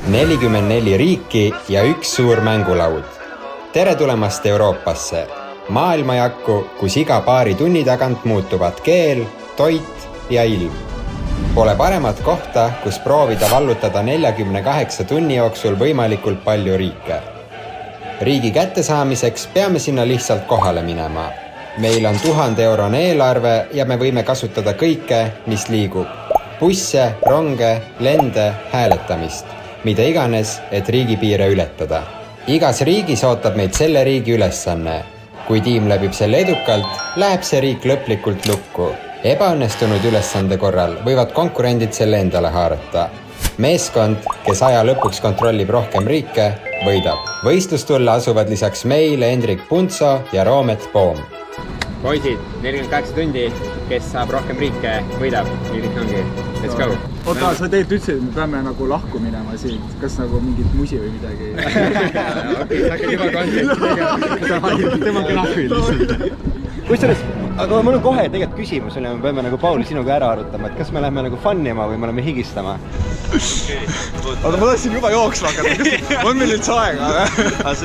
44 riiki ja üks suur mängulaud. Tere tulemast Euroopasse, maailmajakku, kus iga paari tunni tagant muutuvad keel, toit ja ilm. Pole paremat kohta, kus proovida vallutada 48 tunni jooksul võimalikult palju riike. Riigi kättesaamiseks peame sinna lihtsalt kohale minema. Meil on 1000 eurone eelarve ja me võime kasutada kõike, mis liigub. Busse, ronge, lende, hääletamist. Mida iganes, et riigipiire ületada. Igas riigis ootab meid selle riigi ülesanne. Kui tiim läbib selle edukalt, läheb see riik lõplikult lukku. Ebaõnnestunud ülesande korral võivad konkurendid selle endale haarata. Meeskond, kes aja lõpuks kontrollib rohkem riike, võidab. Võistlustulla asuvad lisaks meile Hendrik Puntso ja Roomet Poom. Poisid, 48 tundi, kes saab rohkem riike, võidab. Nii lihtne ongi. Let's go. Oota, sa tegelikult ütlesid, et me peame nagu lahku minema siit. Kas nagu mingit musi või midagi? Okei, sa hakkad juba konteksti. Tema graafi lihtsalt. Kusjuures, aga mul on kohe tegelikult küsimus, me peame nagu Paul sinuga ära arutama, et kas me läheme nagu fannima või me oleme higistama? Oota, ma tahtsin juba jooksma hakata, on meil üldse aega?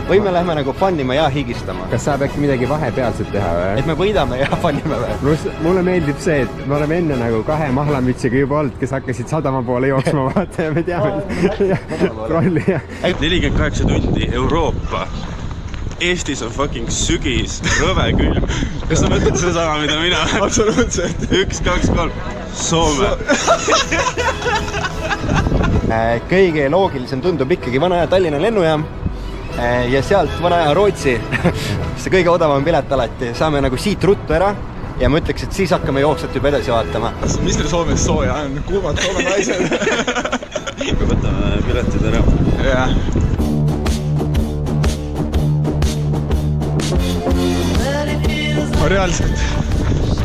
Või me läheme nagu fannima ja higistama? Kas saab äkki midagi vahepealset teha või? Et me võidame ja fannime või? Mulle meeldib see, et me oleme enne nagu 2 mahlamütsiga juba olnud, kes hakkasid sadama poole jooksma vaata ja me teame rolli. 48 tundi Euroopa. Eestis on fucking sügis, rõve külm. Kas sa mõtled seda sama, mida mina? Absoluutselt. 1, 2, 3. Soome. Kõige loogilisem tundub ikkagi vana aja Tallinna lennujaam ja sealt vana aja Rootsi. See kõige odavam pilet alati. Saame nagu siit ruttu ära ja ma ütleks, et siis hakkame jooksvat juba edasi vaatama. Mister Soomes sooja on kuumad Soome naised. Aga võtame piletid ära. Jah. Ma reaalselt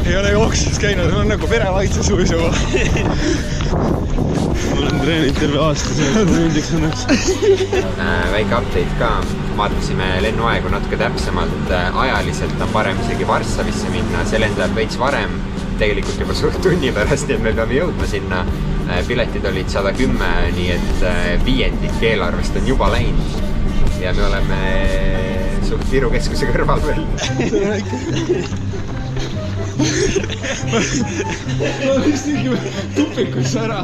ei ole jooksus käinud, on nagu verevaitse suus juba. Mul on treenid terve aasta sellest mõndiks õnneks. Väike update ka. Vaatasime lennuaegu natuke täpsemalt. Ajaliselt on parem isegi Varssavisse minna. See lendab veits varem, tegelikult juba suht tunni pärast, et me peame jõudma sinna. Piletid olid 110, nii et viiendik eelarvest on juba läinud. Ja me oleme suht Viru keskuse kõrval veel. Ma vist tegime tupikus ära.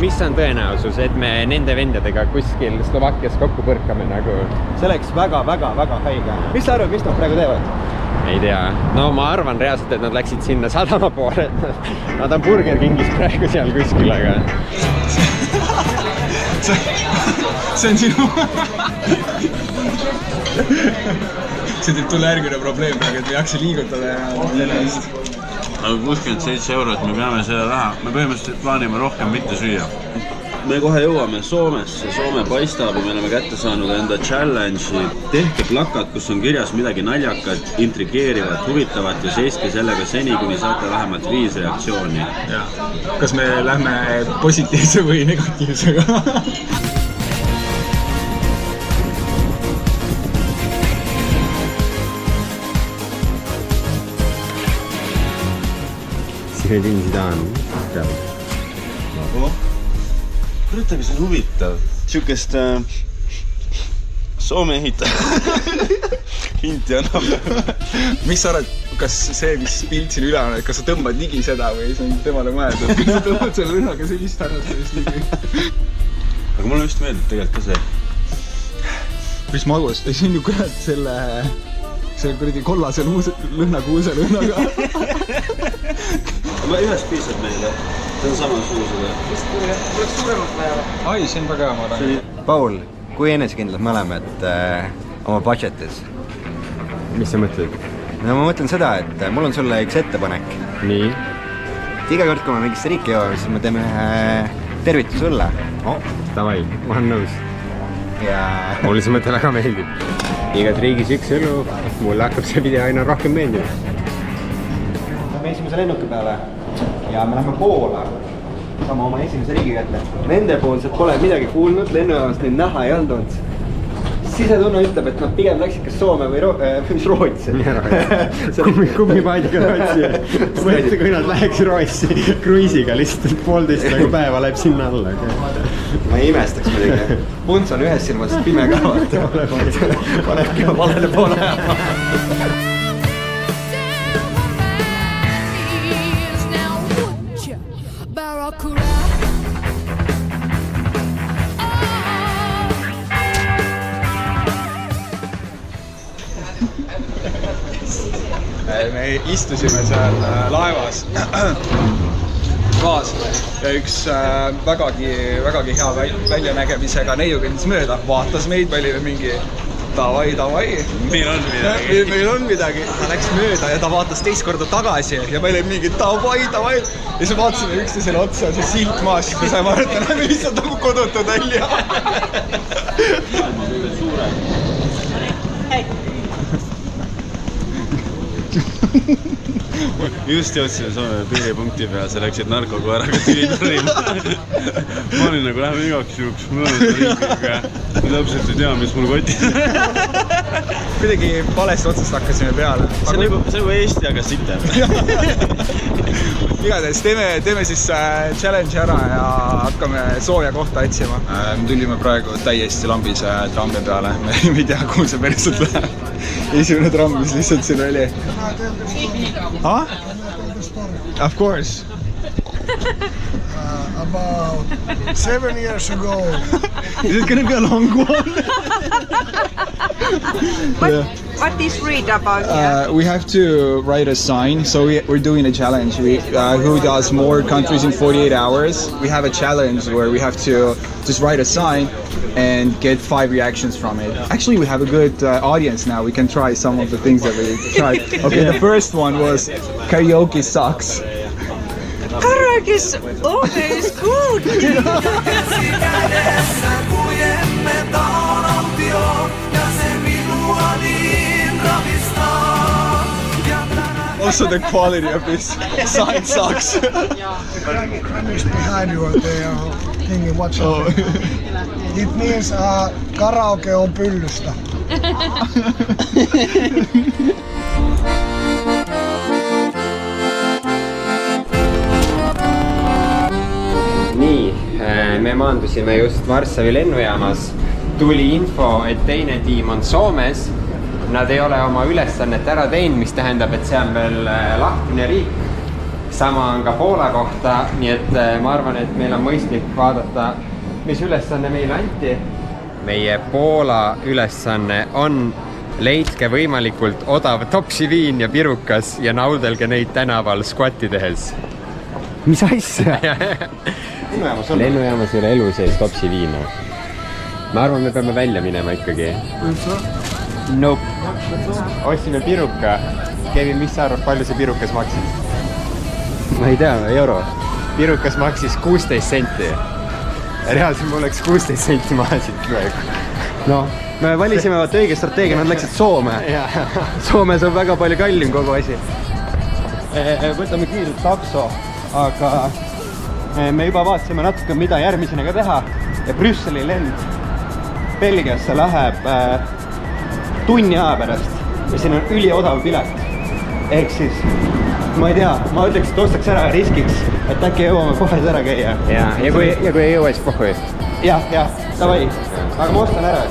Mis on tõenäosus, et me nende vendadega kuskil Slovakkias kokku põrkame nagu? See oleks väga haige. Mis sa arvad, mis nad praegu teevad? Ei tea. No ma arvan reaalselt, et nad läksid sinna sadama poole. Nad on Burger Kingis praegu seal kuskil, aga... See on sinu... See teeb tulla järgmine probleem, et me jakse liigutada ja sellest. Aga 67 eurot, me peame selle raha. Me põhimõtteliselt plaanime rohkem mitte süüa. Me kohe jõuame Soomesse, Soome paistab ja me oleme kätte saanud enda challenge'i. Tehke plakat, kus on kirjas midagi naljakat, intrigeerivat, huvitavat ja seiske sellega seni, kuni saate vähemalt 5 reaktsiooni. Ja. Kas me lähme positiivse või negatiivsega? Zinedine Zidane. Kurat, aga see on huvitav. Siukest Soome ehitaja hinti annab. Mis sa arvad, kas see, mis pilt siin üle on, et kas sa tõmbad ligi seda või see on temale mõeldud? Kas sa tõmbad selle lõhnaga sellist härrastamist ligi? Aga mulle vist meeldib tegelikult ka see. Mis magus? See on ju kurat selle kuradi kollasel lõhnakuuse lõhnaga. Ma ühest piisab meile. See on sama suusega. Oleks suuremat vaja. Ai, see on väga hea, ma arvan. Paul, kui enesekindlad me oleme, et oma budgetis? Mis sa mõtled? No ma mõtlen seda, et mul on sulle üks ettepanek. Nii? Iga kord, kui me mingisse riiki jõuame, siis me teeme tervitus sulle. Davai, ma olen nõus. Ja... Mulle see mõte väga meeldib. Igas riigis üks õlu, mulle hakkab see video aina rohkem meeldib. Me esimese lennuki peale ja me lähme Poola sama oma esimese riigi kätte. Nende poolselt pole midagi kuulnud, lennujaamast neid näha ei olnud. sisetunne ütleb, et nad pigem läksid kas Soome või Rootsi. Kummipaadiga Rootsi. Mõtle, kui nad läheks Rootsi kruiisiga lihtsalt 1,5 nagu päeva läheb sinna alla. Ma ei imestaks muidugi. Punts on ühes silmas pime ka vaata. Panebki valele poole ajama. Me istusime seal laevas kaas ja üks vägagi hea väljanägemisega neiu kõndis mööda, vaatas meid, me olime mingi davai. Meil on midagi. Ta läks mööda ja ta vaatas teist korda tagasi ja me olime mingi davai. Ja siis vaatasime üksteisele otsa, see silt maas, siis me saime aru, et me näeme lihtsalt nagu kodutud välja. Just jõudsime Soome piiripunkti peal, sa läksid narkokoeraga tülid tarima. Ma olin nagu läheme igaks juhuks mõõnda ringiga. Ma täpselt ei tea, mis mul kotis. Kuidagi valest otsast hakkasime peale. See on nagu Eesti, aga sitem. Igatahes teeme siis challenge ära ja hakkame sooja kohta otsima. Tulime praegu täiesti lambis trammi peale. Me ei tea, kuhu see päriselt läheb. Esimene tramm, mis lihtsalt siin oli. Huh? Of course. About 7 years ago. Is it going to be a long one? What is read about here? We have to write a sign, so we're doing a challenge. Who does more countries in 48 hours? We have a challenge where we have to just write a sign and get 5 reactions from it. Actually, we have a good audience now. We can try some of the things that we tried. Okay, the first one was karaoke sucks. Karaoke is always good. Also, the quality of this sign sucks. Premise behind you, they are thinking what's It means karaoke on pyllystä. Nii, me maandusime just Varssavi lennujaamas. Tuli info, et teine tiim on Soomes. Nad ei ole oma ülesannet ära teinud, mis tähendab, et see on veel lahtine riik. Sama on ka Poola kohta, nii et ma arvan, et meil on mõistlik vaadata, mis ülesanne meile anti. Meie Poola ülesanne on leidke võimalikult odav topsi viin ja pirukas ja naudelge neid tänaval squatti tehes. Mis asja? Lennujaamas ei ole elu sees topsi viina. Ma arvan, me peame välja minema ikkagi. Nope. Ostsime piruka. Kevin, mis sa arvad, palju see pirukas maksis? Ma ei tea, euro. Pirukas maksis 16 senti. Reaalselt mul oleks 16 senti maha siit praegu. No, me valisime vaata õige strateegia, nad läksid Soome. Soomes on väga palju kallim kogu asi. Võtame kiirelt takso, aga me juba vaatasime natuke, mida järgmisena ka teha. Ja Brüsseli lend Belgiasse läheb tunni aja pärast ja siin on üliodav pilet. Ehk siis, ma ei tea, ma ütleks, et ostaks ära riskiks, et äkki jõuame kohe ära käia. Ja kui ei jõua, siis pohhu. Jah, davai. Aga ma ostan ära.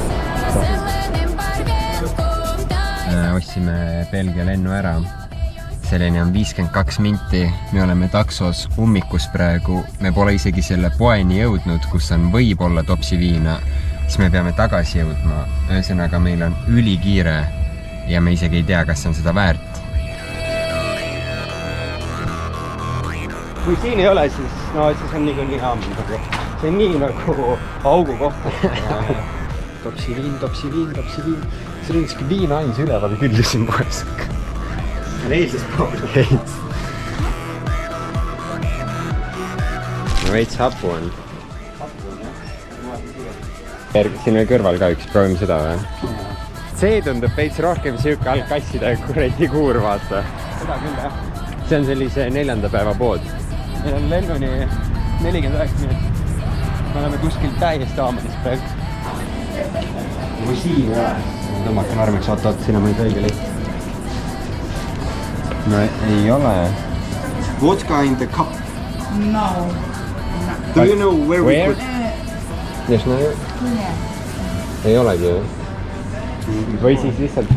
Ostsime Belgia lennu ära. Selleni on 52 minti. Me oleme taksos ummikus praegu. Me pole isegi selle poeni jõudnud, kus on võib-olla topsi viina. Siis me peame tagasi jõudma. Ühesõnaga meil on ülikiire ja me isegi ei tea, kas on seda väärt. Kui siin ei ole, siis on nii hea. See on nii nagu augu kohta. Topsi viin. See oli ükski viina ainsa üleval küll siin poes. Eilsest pool. Veits hapu on. Siin oli kõrval ka üks, proovime seda või? See tundub veits rohkem siuke algkasside kuradi kuur, vaata. Seda küll, jah. See on sellise 4. päeva pood. Meil on lennuni 49 minutit. Me oleme kuskil täiesti aamades praegu. Kui siin ei ole. Tõmmakan armiks, oot, sinna ma ei saa õige liht. No ei ole. Vodka in the cup. No. Do you know where we Where? put? Just no, ei olegi ju. Või siis lihtsalt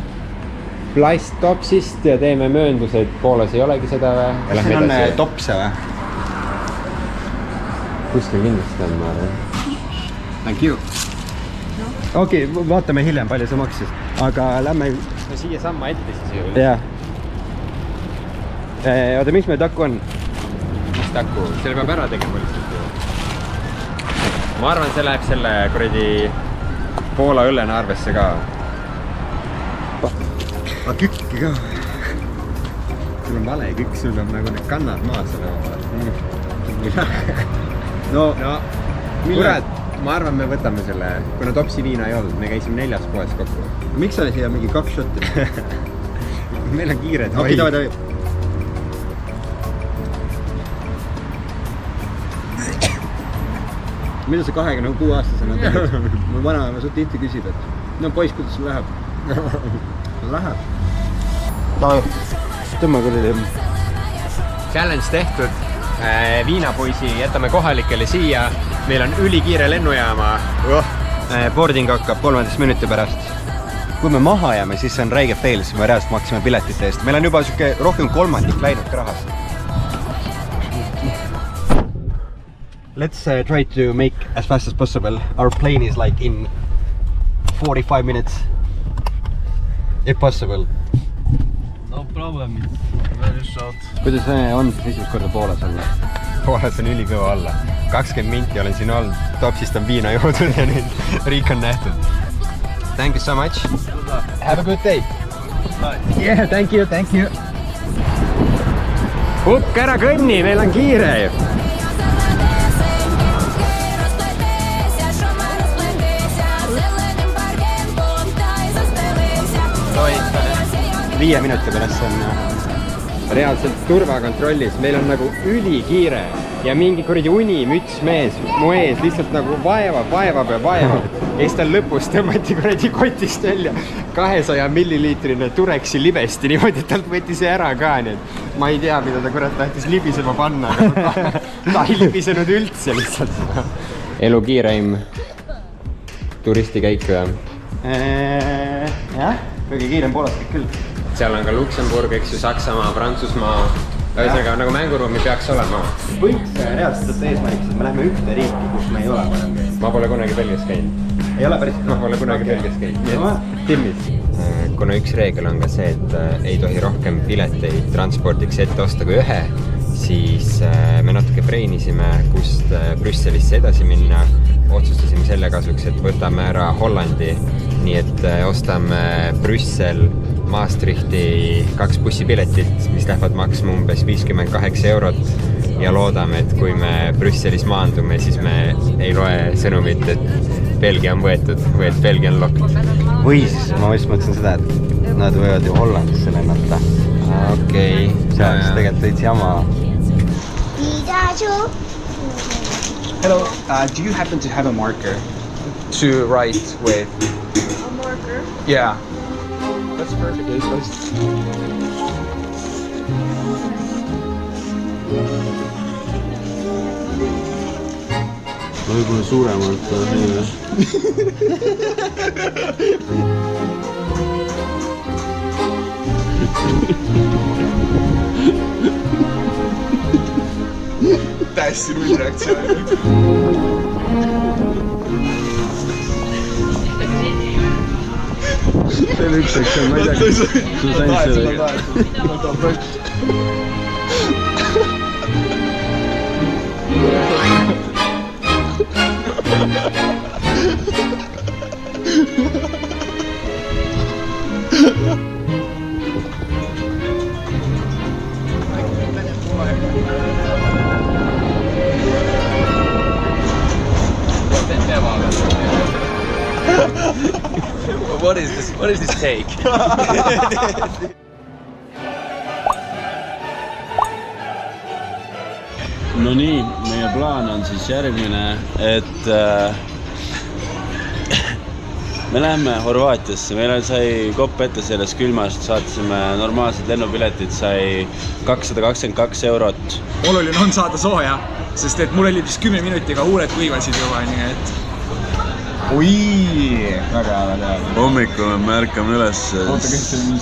plasttopsist ja teeme möönduse, et Poolas ei olegi seda või? Kas siin on topse või? Kuskil kindlasti on, ma arvan. Thank you. Okei, vaatame hiljem, palju see maksis. Aga lähme... No siia samma ette siis ju. Jaa. Oota, mis meil takku on? Mis takku? Selle peab ära tegema lihtsalt ju. Ma arvan, see läheb selle kuradi Poola õllena arvesse ka. Aga kükki ka. Sul on vale kükk, sul on nagu need kannad maas. No, kurat, ma arvan, me võtame selle, kuna topsi viina ei olnud, me käisime 4 poes kokku. Miks sa siia mingi 2 šotti? Meil on kiired. Okei, davai. Mida sa 26-aastasena teed? Mu vanaema su tihti küsib, et no poiss, kuidas sul läheb? Läheb. Davai. Tõmma kuradi. Challenge tehtud. Viinapoisi jätame kohalikele siia. Meil on ülikiire lennujaama. Boarding hakkab 13 minuti pärast. Kui me maha jääme, siis see on räige fail, siis me reaalselt maksime piletite eest. Meil on juba siuke rohkem kolmandik läinud rahast. Let's try to make as fast as possible. Our plane is like in 45 minutes. If possible. No problem, it's very short. Kuidas see on siis esimest korda Poolas olla? Poolas on ülikõva olla. 20 minti olen siin olnud, topsist on viina joodud ja nüüd riik on nähtud. Thank you so much. Have a good day. Yeah, thank you, thank you. Hukk ära kõnni, meil on kiire. Viie minuti pärast on Reaalselt turvakontrollis, meil on nagu ülikiire ja mingi kuradi unimüts mees mu ees lihtsalt nagu vaevab ja siis tal lõpus tõmmati kuradi kotist välja 200 milliliitrine Turexi libesti niimoodi, et talt võeti see ära ka, nii et ma ei tea, mida ta kurat tahtis libisema panna, aga ta ei libisenud üldse lihtsalt. Elu kiireim turistikäik või? Jah, kõige kiirem Poolas kõik küll. Seal on ka Luksemburg, eks ju, Saksamaa, Prantsusmaa. Ühesõnaga, nagu mänguruumi peaks olema. Võiks reaalselt võtta eesmärgiks, et me läheme ühte riiki, kus me ei ole varem. Ma pole kunagi Belgias käinud. Ei ole päris? Ma pole kunagi Belgias käinud. Timmis. Kuna üks reegel on ka see, et ei tohi rohkem pileteid transpordiks ette osta kui ühe, siis me natuke breinisime, kust Brüsselisse edasi minna. Otsustasime selle kasuks, et võtame ära Hollandi, nii et ostame Brüssel Maastrichti 2 bussipiletit, mis lähevad maksma umbes 58 eurot ja loodame, et kui me Brüsselis maandume, siis me ei loe sõnumit, et Belgia on võetud või et Belgia on locked. Või siis ma just mõtlesin seda, et nad võivad ju Hollandisse lennata. Okei. See on siis tegelikult täitsa jama. Hello, do you happen to have a marker to write with? A marker? Yeah. That's perfect. Võib-olla suuremalt Täiesti null reaktsioon. See oli üks sektsioon, ma ei tea. Sul sain sellega. What is this take? No nii, meie plaan on siis järgmine, et me läheme Horvaatiasse, meil sai kopp ette sellest külmast, saatsime normaalsed lennupiletid, sai 222 eurot. Oluline on saada sooja, sest et mul oli vist 10 minutiga huuled kuivasid juba, nii et... Ui, väga hea. Hommikul me ärkame üles. Oota, kes see nii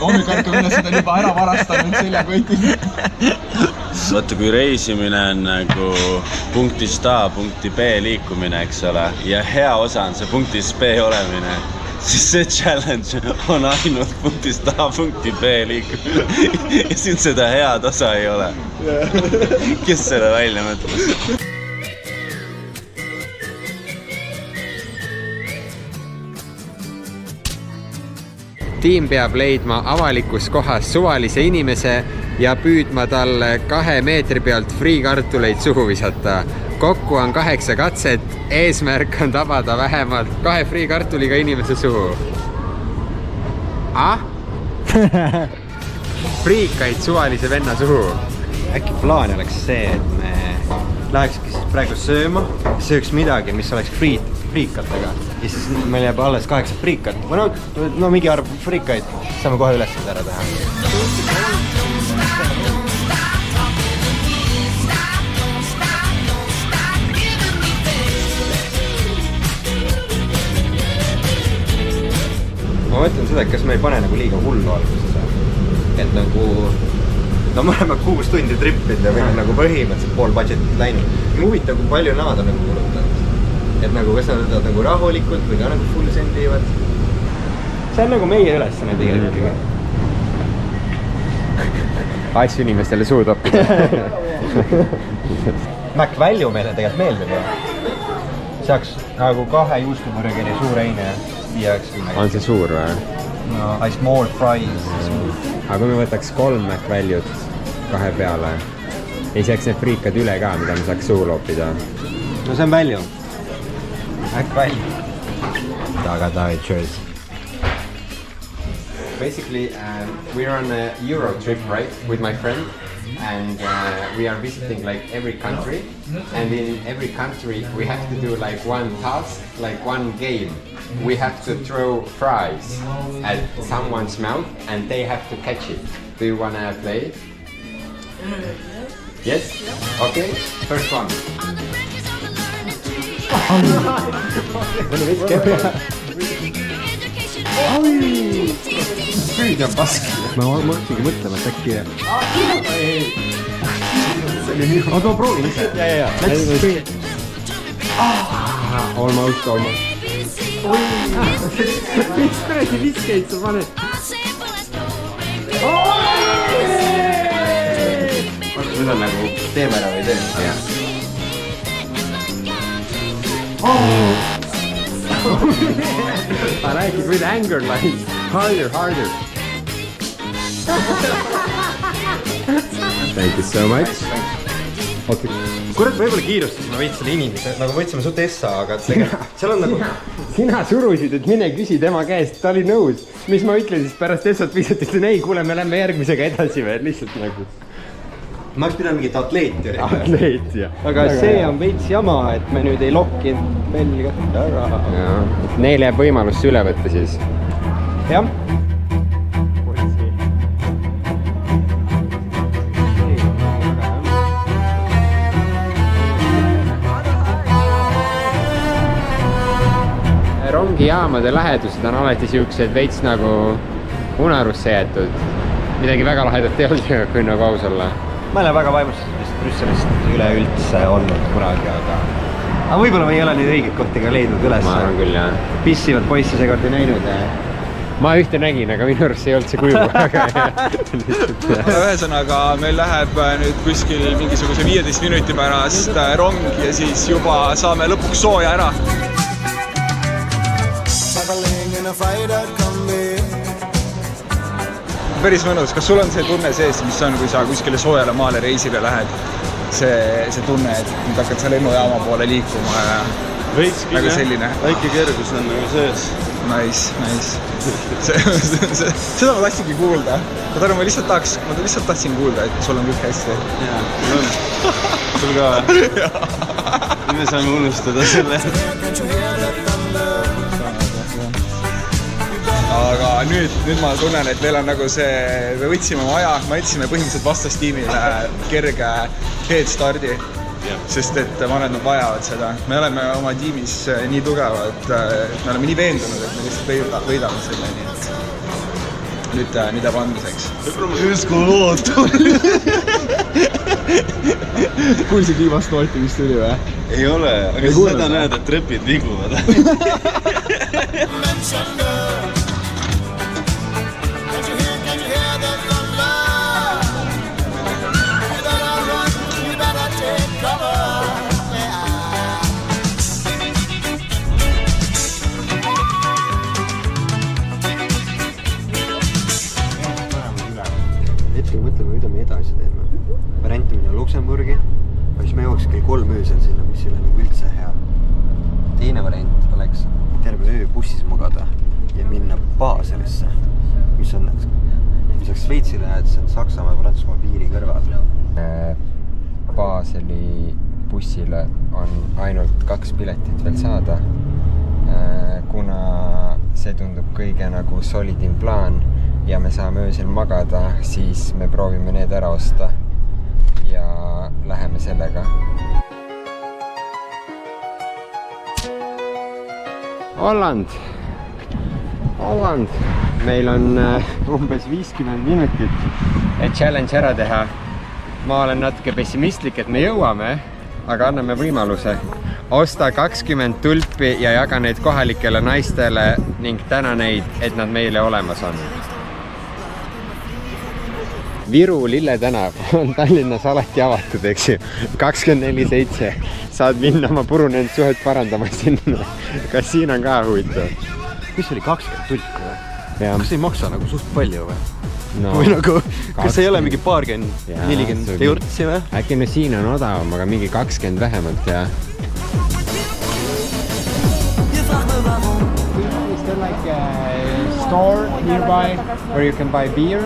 Hommikul ärkame üles, seda on juba ära varastanud seljakotis. Vaata, kui reisimine on nagu punktist A punkti B liikumine, eks ole, ja hea osa on see punktis B olemine, siis see challenge on ainult punktist A punkti B liikumine ja siin seda head osa ei ole. Kes selle välja mõtles? Tiim peab leidma avalikus kohas suvalise inimese ja püüdma talle 2 meetri pealt friikartuleid suhu visata. Kokku on 8 katset, eesmärk on tabada vähemalt 2 friikartuliga inimese suhu. Friikaid suvalise venna suhu. Äkki plaan oleks see, et me lähekski praegu sööma, sööks midagi, mis oleks friikatega. Ja siis meil jääb alles 8 friikat. No mingi arv friikaid, saame kohe üles ära teha. Ma mõtlen seda, et kas me ei pane nagu liiga hullu alguses. Et nagu... No me oleme 6 tundi trippinud ja meil on nagu põhimõtteliselt pool budgetit läinud. Huvitav, kui palju nad on nagu kulutanud. Et nagu kas nad võtavad nagu rahulikult või ka nagu full sendivad. See on nagu meie ülesanne tegelikult. Asju inimestele suu toppida. Mac Value meile tegelikult meeldib ja saaks nagu 2 juustuburgeri suur eine 590. On see suur või? No, I small fries. Aga kui me võtaks 3 Mac Value't 2 peale, ei saaks need friikad üle ka, mida me saaks suu loopida. No see on value. Mac Value. Taga, cheers. Basically, we're on a Euro trip, right, with my friend, and we are visiting like every country, and in every country we have to do like one task, like one game. We have to throw fries at someone's mouth, and they have to catch it. Do you wanna play? Yes? Okay, first one. Nüüd on pask. Ma mõtlengi mõtlema, et äkki... Aga ma proovin ise. Ja. Almost. Mis kuradi viskeid sa paned? Nüüd on nagu teeme ära või teeme. I like it with anger, like harder. Thank you so much. Okay. Kurat, võib-olla kiirustas ma veits selle inimese, nagu võtsime su Tessa, aga tegelikult seal on nagu... Sina surusid, et mine küsi tema käest, ta oli nõus. Mis ma ütlen siis pärast Tessat viisat, ütlen ei, kuule, me lähme järgmisega edasi veel, lihtsalt nagu... Ma oleks pidanud mingit atleeti üritama. Atleet, jah. Aga see on veits jama, et me nüüd ei lokki Belgiat ära. Neil jääb võimalus üle võtta siis. Jah. Rongijaamade lähedused on alati siuksed veits nagu unarusse jäetud. Midagi väga lahedat ei olnud, kui nagu aus olla. Ma ei ole väga vaimustatud Brüsselist üleüldse olnud kunagi, aga võib-olla ma ei ole neid õigeid kohti ka leidnud üles. Ma arvan küll, jah. Pissivad poisse seekord ei näinud. Ma ühte nägin, aga minu arust ei olnud see kuju. Ühesõnaga, meil läheb nüüd kuskil mingisuguse 15 minuti pärast rong ja siis juba saame lõpuks sooja ära. Päris mõnus, kas sul on see tunne sees, mis on, kui sa kuskile soojale maale reisile lähed? See tunne, et nüüd hakkad sa lennujaama poole liikuma ja veitski nagu selline. Väike kergus on nagu sees. Nice. Seda ma tahtsingi kuulda. Ma lihtsalt tahtsin kuulda, et sul on kõik hästi. Jaa, sul on. Sul ka või? me saame unustada selle. Aga nüüd ma tunnen, et meil on nagu see, me võtsime oma aja, me võtsime põhimõtteliselt vastastiimile kerge headstardi, sest et ma arvan, et nad vajavad seda. Me oleme oma tiimis nii tugevad, me oleme nii veendunud, et me lihtsalt võidame selle, nii et nüüd jääb andmiseks. Justkui lootu. Kuulsid viimast nooti, mis tuli või? Ei ole, aga seda näed, et trepid liiguvad. Hetkel mõtleme, mida me edasi teeme. Varianti minna Luksemburgi, või siis me jooks kell 3 öösel sinna, mis ei ole nagu üldse hea. Teine variant oleks terve öö bussis magada ja minna Baselisse, mis on Šveitsi lähedal, see on Saksamaa ja Prantsusmaa piiri kõrval. Baseli bussile on ainult 2 piletit veel saada. Kuna see tundub kõige nagu solidim plaan ja me saame öösel magada, siis me proovime need ära osta ja läheme sellega. Holland. Meil on umbes 50 minutit, et challenge ära teha. Ma olen natuke pessimistlik, et me jõuame, aga anname võimaluse. Osta 20 tulpi ja jaga neid kohalikele naistele ning täna neid, et nad meile olemas on. Viru Lilletänav on Tallinnas alati avatud, eks ju. 24/7 saad minna oma purunenud suhet parandama sinna. Kas siin on ka huvitav? Mis oli 20 tulpi või? Ja. Kas ei maksa nagu suht palju või? No, Või nagu, kas ei ole mingi 40 eurtsi või? Äkki no siin on odavam, aga mingi 20 vähemalt ja... Is there like a store nearby where you can buy beer?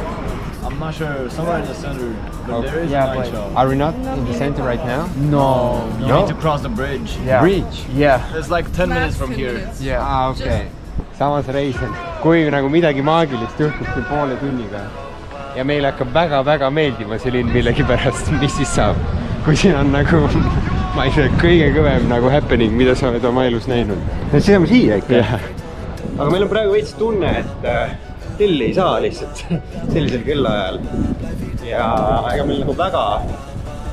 I'm not sure, somewhere in the center, but there is a Yeah, wine shop. are we not in the center right now? No, you No? need to cross the bridge. Bridge? Yeah. It's like 10 minutes from here. Yeah. Okei. Samas reisen. Kui nagu midagi maagilist juhtub siin poole tunniga ja meil hakkab väga-väga meeldima see linn millegi pärast, mis siis saab? Kui siin on nagu, ma ei tea, kõige kõvem nagu happening, mida sa oled oma elus näinud. See on siia ikka. Yeah. Aga meil on praegu veits tunne, et telli ei saa lihtsalt sellisel kellaajal. Ja ega meil nagu väga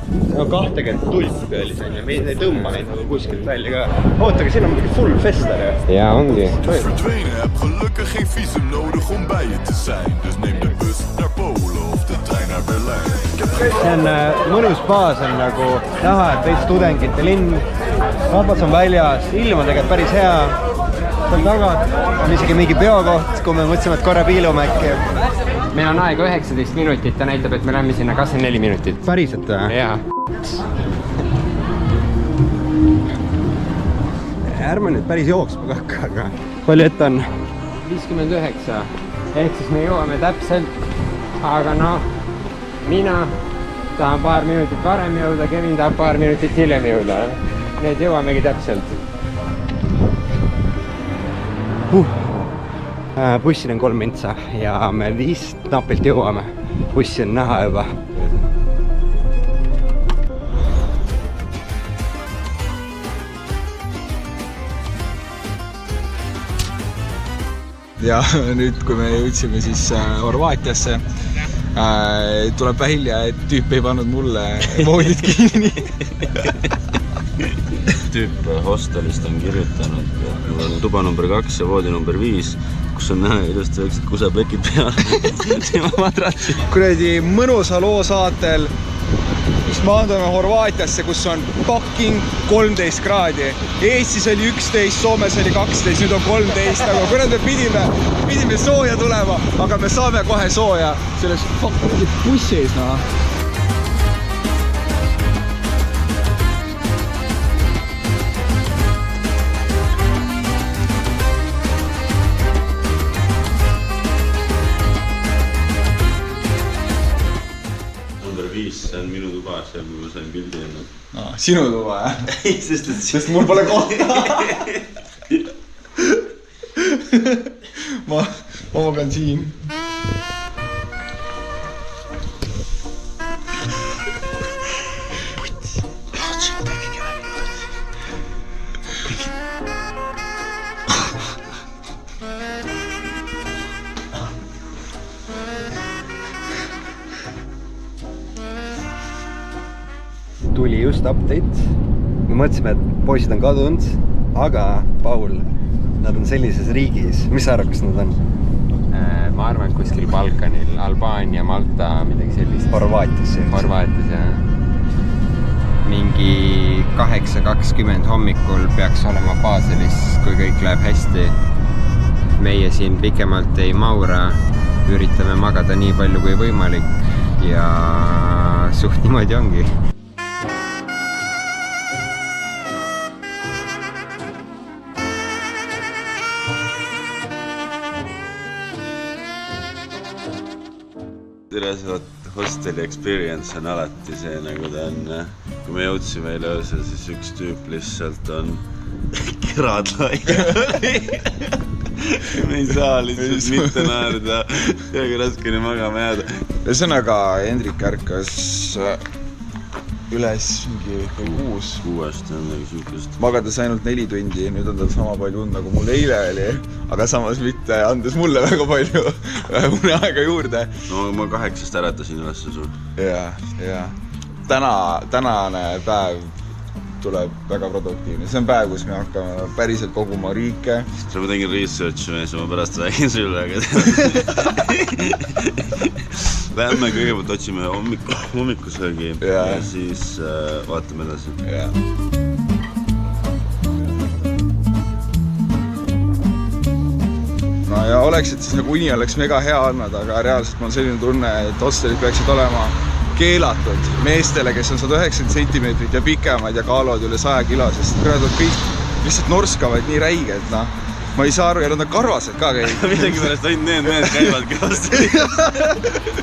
20 tulpi oli see, me ei tõmba neid nagu kuskilt välja ka. Ootagi, siin on mingi full fester. Ja ongi. Verdwenen heb gelukkig geen visum nodig om bij je te zijn. Dus neem de bus naar Polen of de trein naar Berlijn. See on mõnus baas, on nagu näha, et veits tudengite linn. Rahvas on väljas, ilm on tegelikult päris hea. Seal taga on isegi mingi peokoht, kui me mõtlesime, et korra piilume äkki. Meil on aega 19 minutit, ta näitab, et me lähme sinna 24 minutit. Päriselt või? Jaa. Ärme nüüd päris jooksma kakka, aga palju ette on? 59, ehk siis me jõuame täpselt, aga noh, mina tahan paar minutit varem jõuda, Kevin tahab paar minutit hiljem jõuda. Need jõuamegi täpselt. Bussil on 3 mintsa ja me vist napilt jõuame. Bussi on näha juba. Ja nüüd, kui me jõudsime siis Horvaatiasse, tuleb välja, et tüüp ei pannud mulle voodit kinni. Tüüp hostelist on kirjutanud, et mul on tuba number 2 ja voodi number 5, kus on näha ilusti väiksed kuseplekid peal tema madratsi. Kuredi mõnusa loo saatel, mis maandume Horvaatiasse, kus on fucking 13 kraadi. Eestis oli 11, Soomes oli 12, nüüd on 13, aga kuradi me pidime sooja tulema, aga me saame kohe sooja selles fucking bussis, noh. number 5, see on minu tuba, seal kui ma sain pildi enne. No, sinu tuba, jah? Ei, sest mul pole kohta. ma pean siin. Tuli just update. Me mõtlesime, et poisid on kadunud, aga Paul, nad on sellises riigis. Mis sa arvad, kus nad on? Ma arvan, et kuskil Balkanil, Albaania, Malta, midagi sellist. Horvaatias, jah. Mingi 8:20 hommikul peaks olema Baselis, kui kõik läheb hästi. Meie siin pikemalt ei maura, üritame magada nii palju kui võimalik ja suht niimoodi ongi. Hosteli experience on alati see, nagu ta on. Kui me jõudsime eile öösel, siis üks tüüp lihtsalt on kerad laiali. Me ei saa lihtsalt mitte naerda. Väga raskeni magama jääda. Ühesõnaga, Hendrik ärkas üles mingi 6. 6 on midagi süüklust. Magades ainult 4 tundi, nüüd on tal sama palju und, nagu mul eile oli. Aga samas mitte andes mulle väga palju uneaega juurde. No ma 8 äratasin ülesse sul. Ja. Tänane päev tuleb väga produktiivne. See on päev, kus me hakkame päriselt koguma riike. Sa ma tegin researchi mees, ma pärast räägin sulle, aga lähme kõigepealt otsime hommikusöögi ja siis vaatame edasi. No ja oleks, et siis nagu uni oleks mega hea olnud, aga reaalselt mul on selline tunne, et hostelid peaksid olema keelatud meestele, kes on 190 centimeetrit ja pikemad ja kaaluvad üle 100 kilo, sest praegu kõik lihtsalt norskavad nii räigelt, noh. Ma ei saa aru, ja nad on karvased ka käinud. Midagi pärast ainult need mehed käivadki hostelid.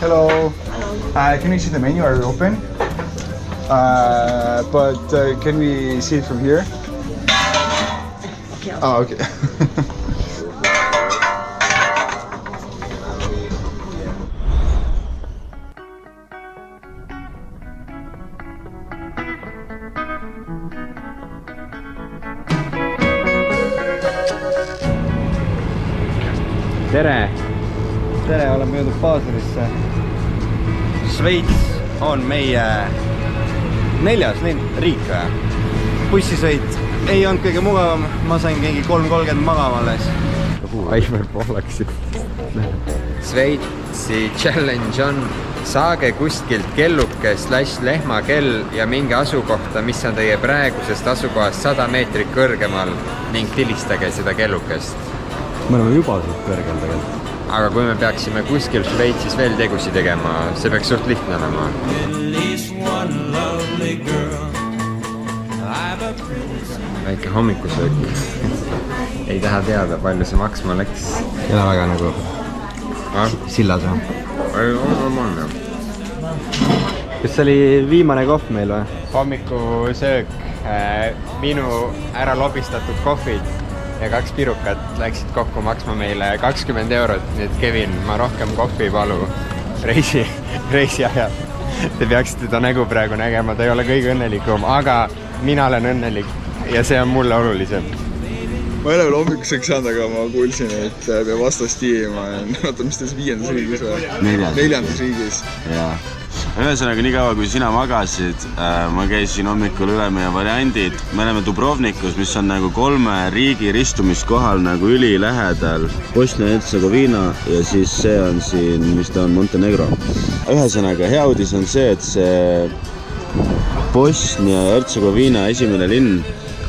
Hello. Can we see the menu? Are you open? But can we see it from here? Oh, okay. Tere! Tere, oleme jõudnud Baselisse. Šveits on meie 4. riik. Bussisõit ei olnud kõige mugavam, ma sain mingi 3:30 magama alles. Aivar Poolaksid. Šveitsi challenge on saage kuskilt kelluke / lehmakell ja minge asukohta, mis on teie praegusest asukohast 100 meetrit kõrgemal ning tilistage seda kellukest. Me oleme juba suht kõrgel tegelikult. Aga kui me peaksime kuskil Šveitsis veel tegusi tegema, see peaks suht lihtne olema. Väike hommikusöök. Ei taha teada, palju see maksma läks. Ei ole väga nagu sillas või? Ei ole normaalne. Kas see oli viimane kohv meil või? Hommikusöök, minu ära lobistatud kohvid ja 2 pirukat läksid kokku maksma meile 20 €. Nii et Kevin, ma rohkem kohvi palu reisi ajal. Te peaksite ta nägu praegu nägema, ta ei ole kõige õnnelikum, aga mina olen õnnelik ja see on mulle olulisem. Ma ei ole veel hommikuseks saanud, aga ma kuulsin, et peab vastastiima. Oota, mis ta 5. riigis või? 4. riigis. Jaa. Ühesõnaga, nii kaua kui sina magasid, ma käisin hommikul üle meie variandid. Me oleme Dubrovnikus, mis on nagu 3 riigi ristumiskohal nagu ülilähedal. Bosnia-Hertsegoviina ja siis see on siin, mis ta on, Montenegro. Ühesõnaga, hea uudis on see, et see Bosnia-Hertsegoviina esimene linn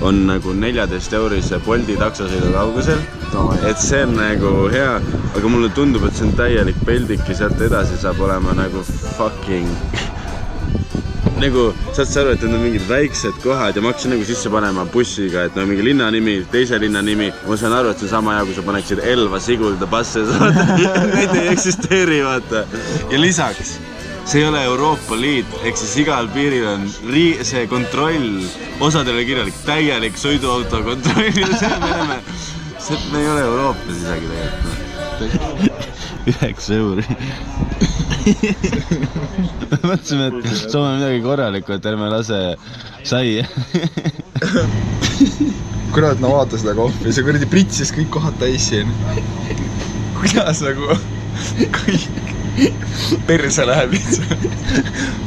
on nagu 14-eurise Bolti taksosõidu kaugusel. Et see on nagu hea, aga mulle tundub, et see on täielik peldik ja sealt edasi saab olema nagu fucking nagu, saad sa aru, et need on mingid väiksed kohad ja ma hakkasin nagu sisse panema bussiga, et no mingi linna nimi, teise linna nimi. Ma saan aru, et see on sama hea, kui sa paneksid Elva Sigulda basse, neid ei eksisteeri, vaata. Ja lisaks see ei ole Euroopa Liit, ehk siis igal piiril on see kontroll, osadele kirjalik, täielik sõiduauto kontroll ja me ei ole Euroopas isegi tegelikult. 9 euri. Mõtlesime, et Soome midagi korralikku, et ärme lase sai. Kurat, no vaata seda kohvi, see kuradi pritsis kõik kohad täis siin. Kuidas nagu kõik perse läheb lihtsalt.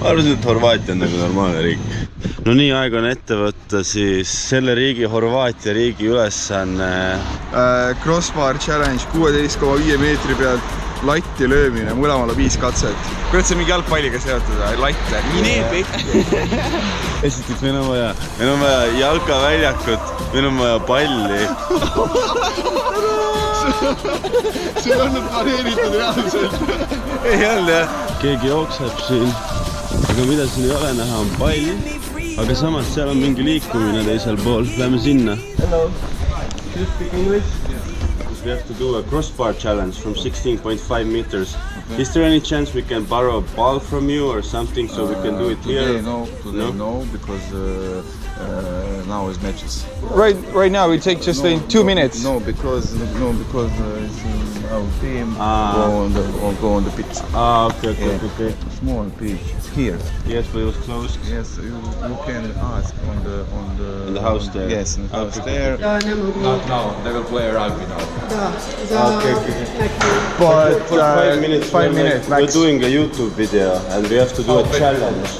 Arvasin, et Horvaatia on nagu normaalne riik. No nii, aeg on ette võtta siis selle riigi, Horvaatia riigi ülesanne. Crossbar challenge 16,5 meetri pealt latti löömine, mõlemale 5 katset. Kurat, see on mingi jalgpalliga seotud, latte. Mine pekki. Esiteks, meil on vaja jalkaväljakut, meil on vaja palli. See on olnud planeeritud reaalselt. Ei olnud jah. Keegi jookseb siin, aga mida siin ei ole näha, on pall. Aga samas seal on mingi liikumine teisel pool. Lähme sinna. Hello. Do you speak English? We have to do a crossbar challenge from 16.5 meters. Okay. Is there any chance we can borrow a ball from you or something so we can do it here? Today no, because now is matches. Right now we take just in 2 minutes. No, because it's our team go on the pitch. Okay. Small pitch. It's here. Yes, but it was closed. Yes, you can ask on the house there. Yes, in the house there. Not now. They will play rugby now. But For 5 minutes, 5 minutes we're doing a YouTube video and we have to do a challenge.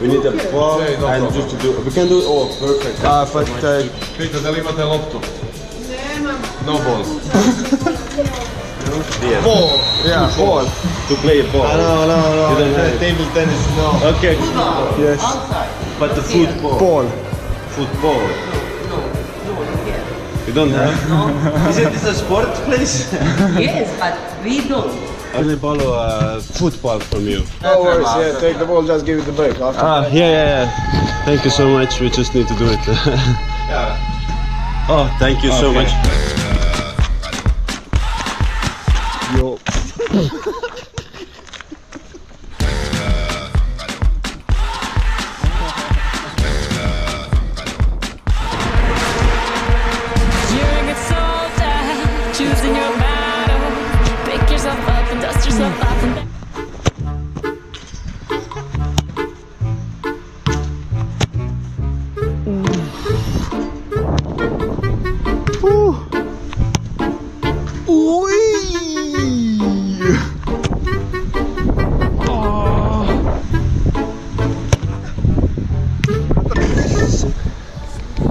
We need a ball and just to do. We can do it all perfect. Peter, teil imate loptu? No ball. Yes. Ball. Yeah, ball. To play a ball. No. You don't have it. Table tennis, no. Okay. Yes. But the football. Ball. Football. You don't have? Isn't this a sport place? Yes, but we don't. Can I borrow a football from you? No worries, yeah, take the ball, just give it the break. Yeah. Thank you so much. We just need to do it. Oh, thank you so much. Yo. Choosing your battle, pick yourself up and dust yourself off and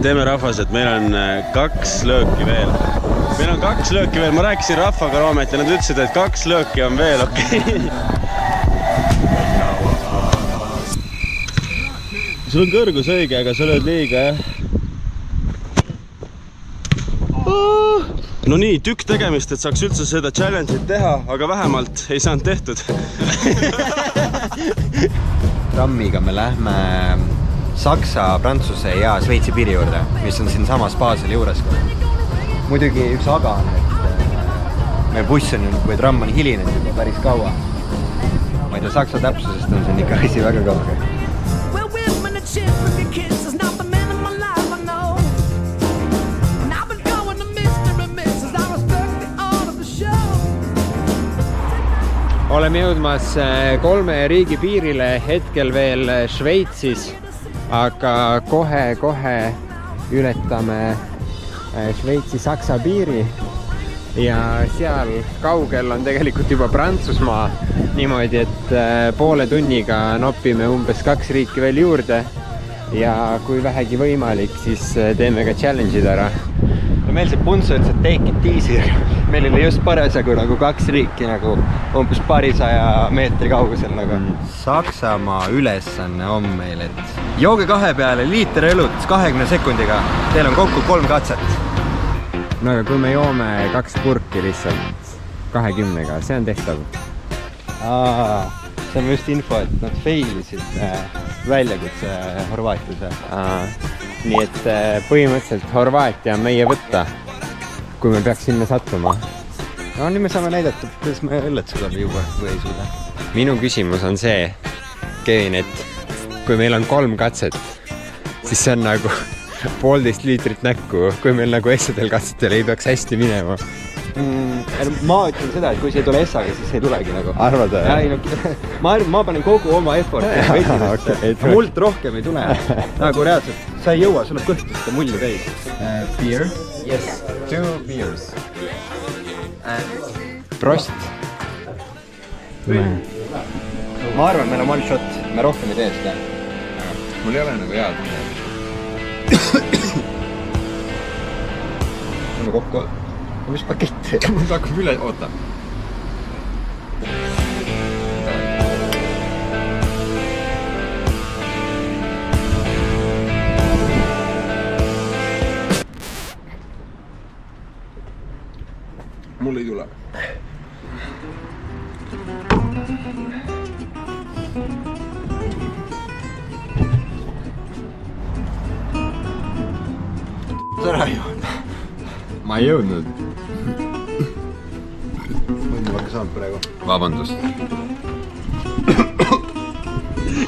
Teeme rahvas, et meil on 2 lööki veel. Meil on 2 lööki veel. Ma rääkisin rahvaga Roomet ja nad ütlesid, et 2 lööki on veel, okei. Sul on kõrgus õige, aga sa lööd liiga, jah? No nii, tükk tegemist, et saaks üldse seda challenge'it teha, aga vähemalt ei saanud tehtud. Trammiga me lähme Saksa, Prantsuse ja Šveitsi piiri juurde, mis on siin samas baasili juures. Muidugi üks aga on, et meie buss on või tramm on hilinenud juba päris kaua. Ma ei tea, Saksa täpsusest on siin ikka asi väga kauge. Oleme jõudmas 3 riigi piirile, hetkel veel Šveitsis, aga kohe ületame Šveitsi-Saksa piiri ja seal kaugel on tegelikult juba Prantsusmaa niimoodi, et poole tunniga nopime umbes 2 riiki veel juurde ja kui vähegi võimalik, siis teeme ka challenge'id ära. Ja meil see Punso ütles, et take it easy. Meil oli just parasjagu nagu 2 riiki nagu umbes paarisaja meetri kaugusel nagu. Saksamaa ülesanne on meil, et jooge 2 peale liiter õlut 20 sekundiga. Teil on kokku 3 katset. No aga kui me joome 2 purki lihtsalt 20-ga, see on tehtav. See on just info, et nad failisid väljakutse Horvaatias. Nii et põhimõtteliselt Horvaatia on meie võtta, kui me peaks sinna sattuma. No nii me saame näidata, kuidas me õllet suudab juua või ei suuda. minu küsimus on see, Kevin, et kui meil on 3 katset, siis see on nagu 1,5 liitrit näkku, kui meil nagu essadel katsetel ei peaks hästi minema. Ma ütlen seda, et kui see ei tule essaga, siis ei tulegi nagu. Arvad või? Ma panen kogu oma efforti, mult rohkem ei tule. Nagu reaalselt, sa ei jõua, sul on kõht seda mulli täis. Beer? Yes, 2 beers. Prost. Ma arvan, meil on one shot, me rohkem ei tee seda. Mul ei ole nagu head. Mul kokku, mis pakett? Mul hakkab üle, oota. Mul ei tule. Ära jõud. Ma ei jõudnud. Mõnda hakka saanud praegu. Vabandust.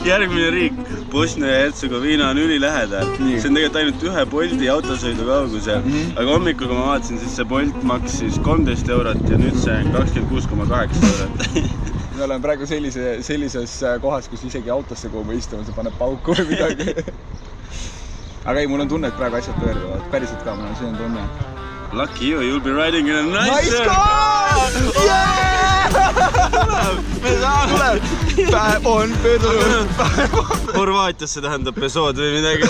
Järgmine riik, Bosnia ja Hertsegoviina on ülilähedal. See on tegelikult ainult 1 Bolti autosõidu kaugusel. Aga hommikul, kui ma vaatasin, siis see Bolt maksis 13 eurot ja nüüd see on 26,8 eurot. Me oleme praegu sellises kohas, kus isegi autosse kuhu me istume, see paneb pauku või midagi. Aga ei, mul on tunne, et praegu asjad pöörduvad. Päriselt ka, mul on selline tunne. Lucky you, you'll be riding in a nice car! Yeah! Me saame! Päev on pöördunud. Horvaatiasse tähendab pesood või midagi.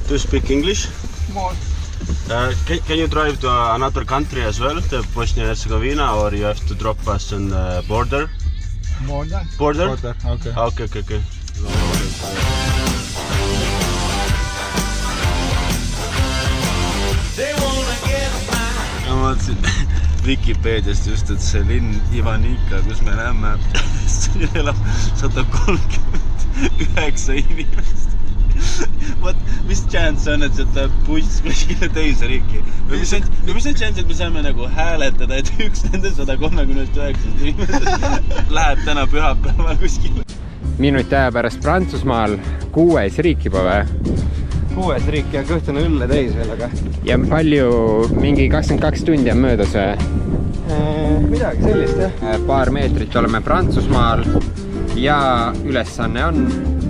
Do you speak English? More. Can you drive to another country as well, to Bosnia and Herzegovina, or you have to drop us on the border? Border? Border? Okay. Okay. Ma vaatasin Vikipeediast just, et see linn Ivanika, kus me näeme, siin elab 139 inimest. Mis chance on, et sealt läheb buss kuskile teise riiki? Või mis on chance, et me saame nagu hääletada, et üks nende 139 inimesest läheb täna pühapäeval kuskile? Minuti aja pärast Prantsusmaal 6. riik juba või? 6. riik ja kõht on õlle täis veel, aga... Ja palju, mingi 22 tundi on möödas või? Midagi sellist, jah. Paar meetrit oleme Prantsusmaal ja ülesanne on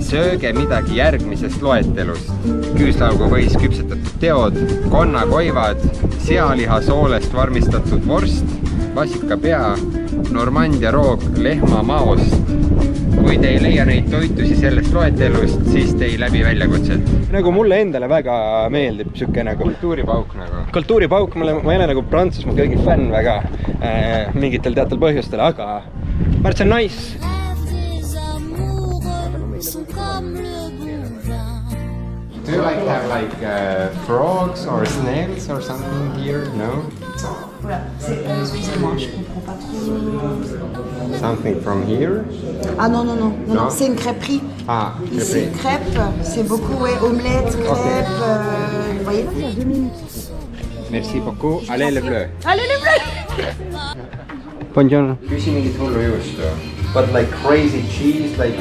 sööge midagi järgmisest loetelust. Küüslaugu võis küpsetatud teod, konnakoivad, sealiha soolest varmistatud vorst, vasikapea, Normandia roog lehma maost. Kui te ei leia neid toitusi sellest loetelust, siis te ei läbi väljakutset. Nagu mulle endale väga meeldib siuke nagu... Kultuuripauk nagu. Kultuuripauk, ma ei ole nagu Prantsusmaa kõigi fänn väga mingitel teatel põhjustel, aga ma arvan, see on nice. Do you have frogs or snails or something here? No? Voilà, excusez-moi, je comprends pas trop. Something from here? Ah non, c'est une crêperie. Ah, ici, crêpes, c'est beaucoup, ouais, omelette, crêpes, vous voyez là, il y a 2 minutes. Merci beaucoup. Allez les bleus. Allez les bleus! Buongiorno. Küsi mingit hullu juustu. But like crazy cheese, like...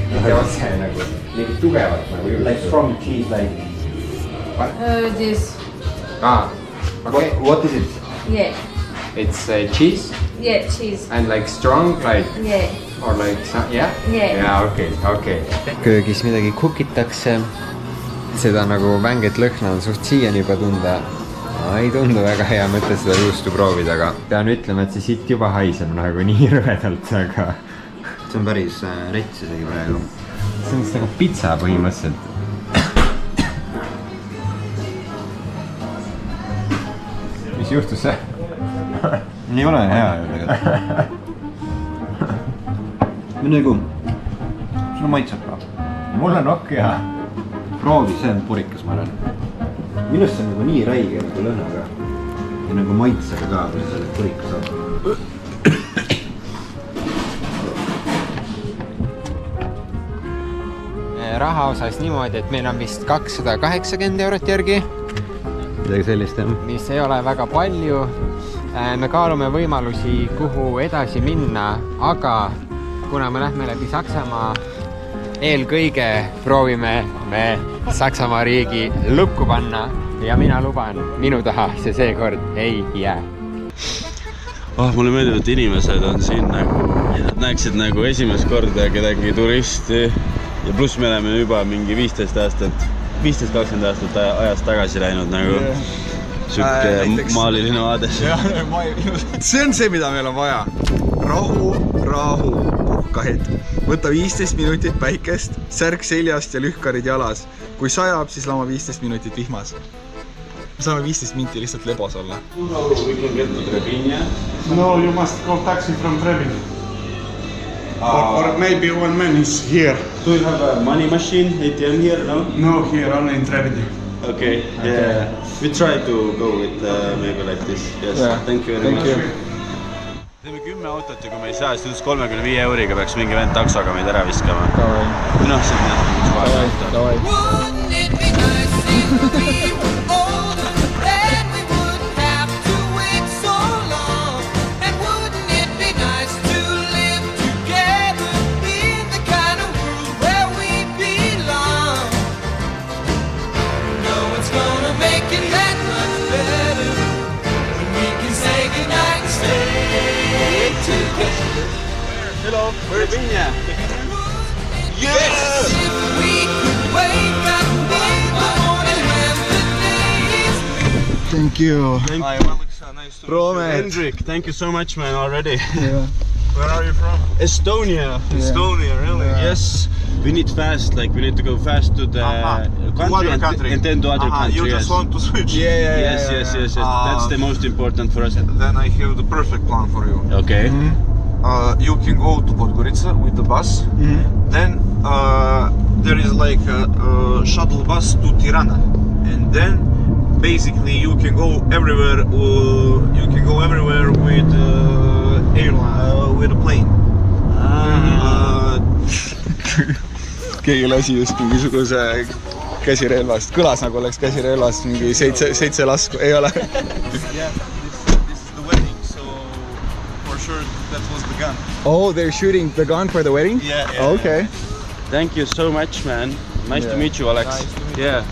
Mitte otse nagu, mingit tugevat nagu juustu. Like strong cheese, like... This. Ah, okay. What is it? Yeah. It's cheese? Yeah, cheese. And like strong, like... Yeah. Or like, yeah? Yeah. Yeah, okay. Köögis midagi kukitakse. Seda nagu vänget lõhna on suht siiani juba tunda. Ei tundu väga hea mõte seda juustu proovida, aga pean ütlema, et see siit juba haiseb nagu nii rõvedalt, aga... See on päris rets isegi praegu. See on nagu pitsa põhimõtteliselt. Mis juhtus see? Ei ole hea ju tegelikult. Nagu, sulle maitseb ka. Mul on okk hea. Proovi, see on purikas, ma arvan. Minust see on nagu nii räige nagu lõhnaga. Ja nagu maitsega ka, kui see selle purikas saab. Raha osas niimoodi, et meil on vist 280 eurot järgi. midagi sellist, jah. mis ei ole väga palju. Me kaalume võimalusi, kuhu edasi minna, aga kuna me lähme läbi Saksamaa, eelkõige proovime me Saksamaa riigi lukku panna ja mina luban, minu taha see seekord ei jää. Mulle meeldib, et inimesed on siin nagu, näeksid nagu esimest korda kedagi turisti ja pluss me oleme juba mingi 15-20 aastat ajast tagasi läinud nagu siuke maaliline vaade. See on see, mida meil on vaja. Rahu, puhkahed. Võta 15 minutit päikest, särk seljast ja lühkarid jalas. Kui sajab, siis lama 15 minutit vihmas. Me saame 15 minti lihtsalt lebos olla. No, you must call taxi from Trebinje. Or maybe one man is here. Do you have a money machine, ATM here, no? No, here, only in Trebinje. Okay, yeah. We try to go with maybe like this. Yes, yeah. Thank you very much. Teeme 10 autot ja kui me ei saa, siis 35 euriga peaks mingi vend taksoga meid ära viskama. Noh, see on üks vahe auto. Hello, Trebinje. Yes! Thank you. Hi, Alexa, nice to meet you. Hendrik, thank you so much, man, already. Yeah. Where are you from? Estonia. Yeah. Estonia, really? Yeah. Yes. We need fast, like we need to go fast to the country, and then to other country. You just want to switch? Yes. That's the most important for us. Then I have the perfect plan for you. Okay. You can go to Podgorica with the bus. Then there is like a shuttle bus to Tirana, and then basically you can go everywhere. You can go everywhere with with a plane. Keegi lasi just mingisuguse käsirelvast. Kõlas nagu oleks käsirelvast mingi 7 lasku. Ei ole. Yeah, this is the wedding, so for sure that was the gun. Oh, they're shooting the gun for the wedding? Yeah. Okay. Thank you so much, man. Nice to meet you, Alex. Nice to meet you. Yeah.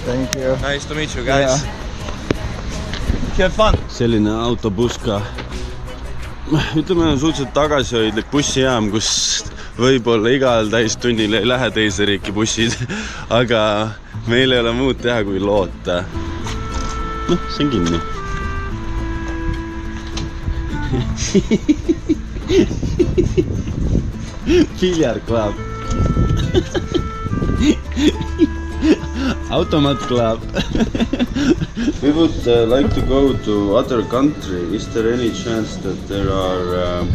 Thank you. Nice to meet you, guys. Have fun. Selline autobuska. Ütleme, on suhteliselt tagasihoidlik bussijaam, kus võib-olla igal täistunnil ei lähe teise riiki bussid, aga meil ei ole muud teha kui loota. Noh, see on kinni. Billiard club. Automat club. We would like to go to other country. Is there any chance that there are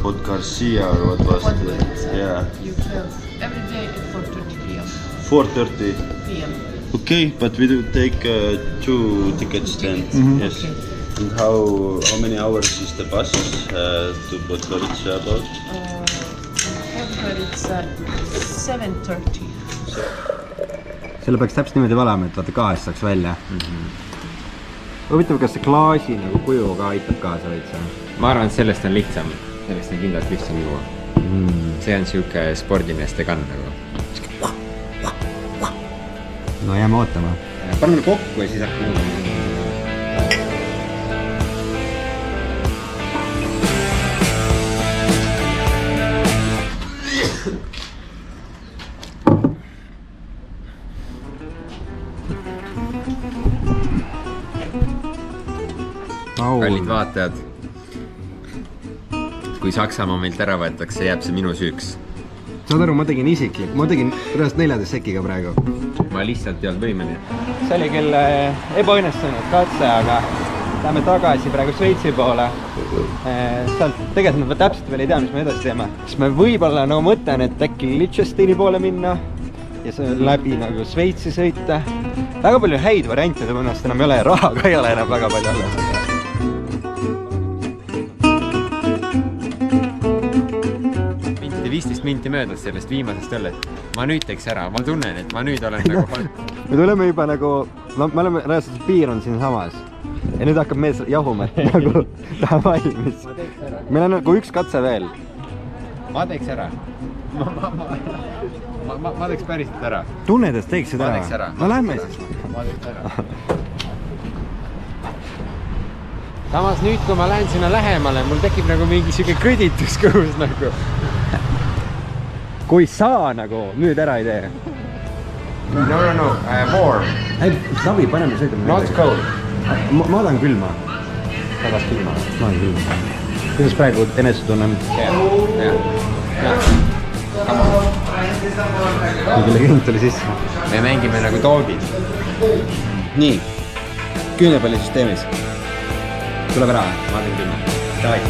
Podgorica or what was it? Yeah. You can every day at 4:30 p.m. 4:30 p.m. Okay, but we do take 2 tickets then. Yes. Okay. And how many hours is the bus to Podgorica about? Podgorica 7:30. Selle peaks täpselt niimoodi valama, et vaata gaas saaks välja. Huvitav, kas see klaasi nagu kuju ka aitab kaasa veitsa? Ma arvan, et sellest on lihtsam. Sellest on kindlasti lihtsam juua. See on siuke spordimeeste kann nagu. No jääme ootama. Paneme kokku ja siis hakkame. Kallid vaatajad, kui Saksamaa meilt ära võetakse, jääb see minu süüks. Saad aru, ma tegin isiklik, ma tegin pärast 4. sekiga praegu. Ma lihtsalt ei olnud võimeline. See oli küll ebaõnnestunud katse, aga läheme tagasi praegu Šveitsi poole. Sealt tegelikult ma täpselt veel ei tea, mis me edasi teeme. Siis me võib-olla mõtlen, et äkki Liechtensteini poole minna ja see läbi nagu Šveitsi sõita. Väga palju häid variante tõenäoliselt enam ei ole ja raha ka ei ole enam väga palju alles. 15 minti möödas sellest viimasest õllet. Ma nüüd teeks ära, ma tunnen, et ma nüüd olen nagu... Me tuleme juba nagu, me oleme reaalselt piir on siin samas. Ja nüüd hakkab mees jahuma, et nagu ta valmis. Meil on nagu üks katse veel. Ma teeks ära. Ma teeks päriselt ära. Tunnedes teeksid ära? Ma teeks ära. No lähme siis. Ma teeks ära. Samas nüüd, kui ma lähen sinna lähemale, mul tekib nagu mingi siuke kõditus kõhus nagu. Kui sa nagu nüüd ära ei tee. No, warm. Ei, Savi, paneme sõidame. Not cold. Ma olen külma. Tagas külma. Ma olen külma. Kuidas praegu enese tunnen? Jah. Mingi legend tuli sisse. Me mängime nagu doogid. Nii. Küünepallisüsteemis. Tuleb ära. Ma teen külma. Davai.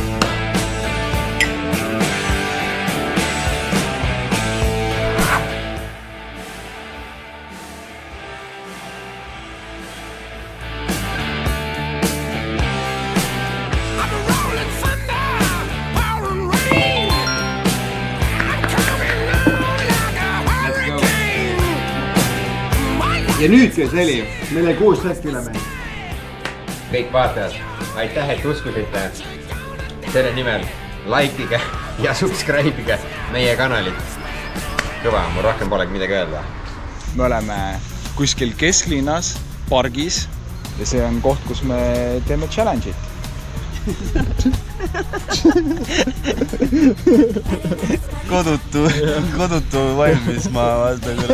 Ja nüüd käis heli. Meil ei 6 lehti üle meil. Kõik vaatajad, aitäh, et uskusite. Selle nimel likeige ja subscribe'ige meie kanalit. Kõva, mul rohkem polegi midagi öelda. Me oleme kuskil kesklinnas, pargis ja see on koht, kus me teeme challenge'it. Kodutu valmis ma vaata küll.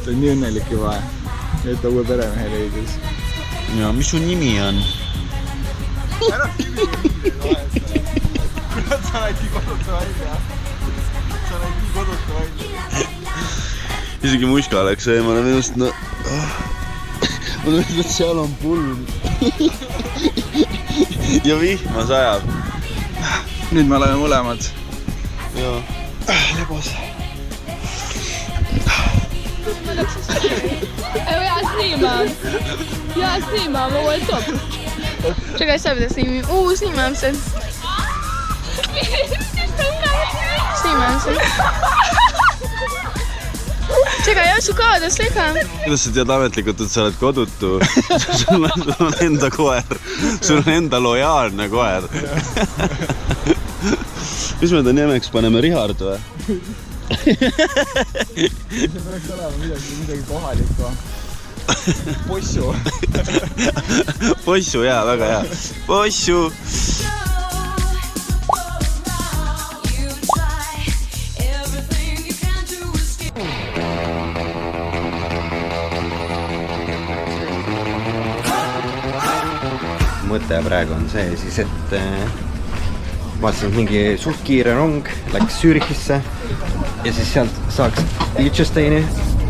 Ta on nii õnnelik juba, et ta uue peremehe leidis. Ja, mis su nimi on? Ära kurat, sa näidki kodutu välja. Isegi muiska läks eemale minust, no... Ma näinud, et seal on pulm. Ja vihma sajab. Nüüd me oleme mõlemad. Joo. Lebos. Jag är snimman. Jag är snimman, vad var det topp? Czekaj, sobie to snimim. Snimam się. Snimam się. Czekaj, ja su kaodas segan. Kuidas sa tead ametlikult, et sa oled kodutu? Sul on enda koer. Sul on enda lojaalne koer. Mis me ta nimeks paneme? Richard või? See peaks olema midagi kohalikku. Possu. Possu, jaa, väga hea. Possu. Mõte praegu on see siis, et vaatasin mingi suht kiire rong, läks Zürichisse ja siis sealt saaks Liechtensteini.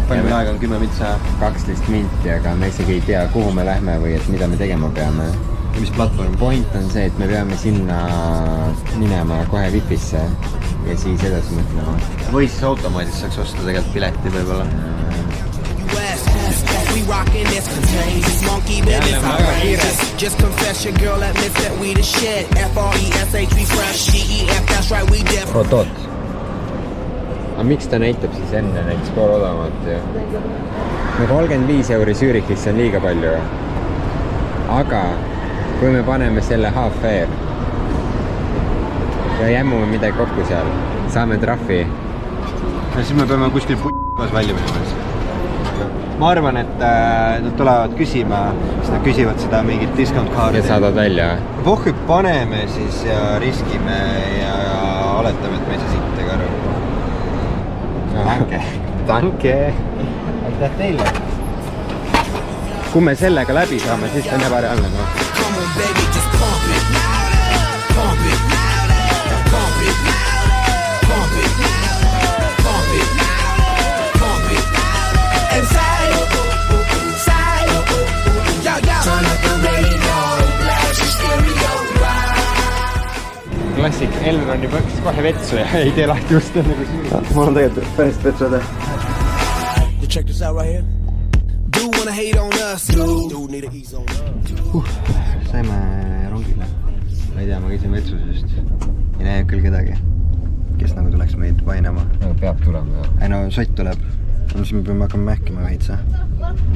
Palju meil aega on 10 minti? 12 minti, aga me isegi ei tea, kuhu me lähme või et mida me tegema peame. Mis platvorm? Point on see, et me peame sinna minema kohe Wi-Fisse ja siis edasi mõtlema. Või siis automaadis saaks osta tegelikult pileti võib-olla. We rockin' this contagious monkey business outrageous. Just confess your girl admits that we the shit. F-R-E-S-H, we fresh. G-E-F, that's right, we dip. Oot. Aga miks ta näitab siis enne näiteks pool odavamat? No 35 € Zürichisse on liiga palju. Aga kui me paneme selle half fare ja jämmume midagi kokku seal, saame trahvi. Ja siis me peame kuskil p***as välja minema. Ma arvan, et nad tulevad küsima, siis nad küsivad seda mingit discount kaardi. Ja saadad välja. Pohhib paneme siis ja riskime ja oletame, et me ei saa sitte ka aru. Danke. Aitäh teile. Kui me sellega läbi saame, siis on ebareaalne. Come on, baby, just pump it. Pump it. Pump it. Pump it. Pump it. Pump it. And side. Turn up the radio. Blast your stereo. Klassik, Elroni põks kohe vetsu ja ei tee lahti just enne kui siin. Mul on tegelikult päris vetsuda. Check this out right here. Do wanna hate on us. Do need to ease on us. Saime rongile. ma ei tea, ma käisin vetsus just. Ei näe küll kedagi, kes nagu tuleks meid painama. Peab tulema, jah. Ei no, sott tuleb. No siis me peame hakkama mähkima veitsa.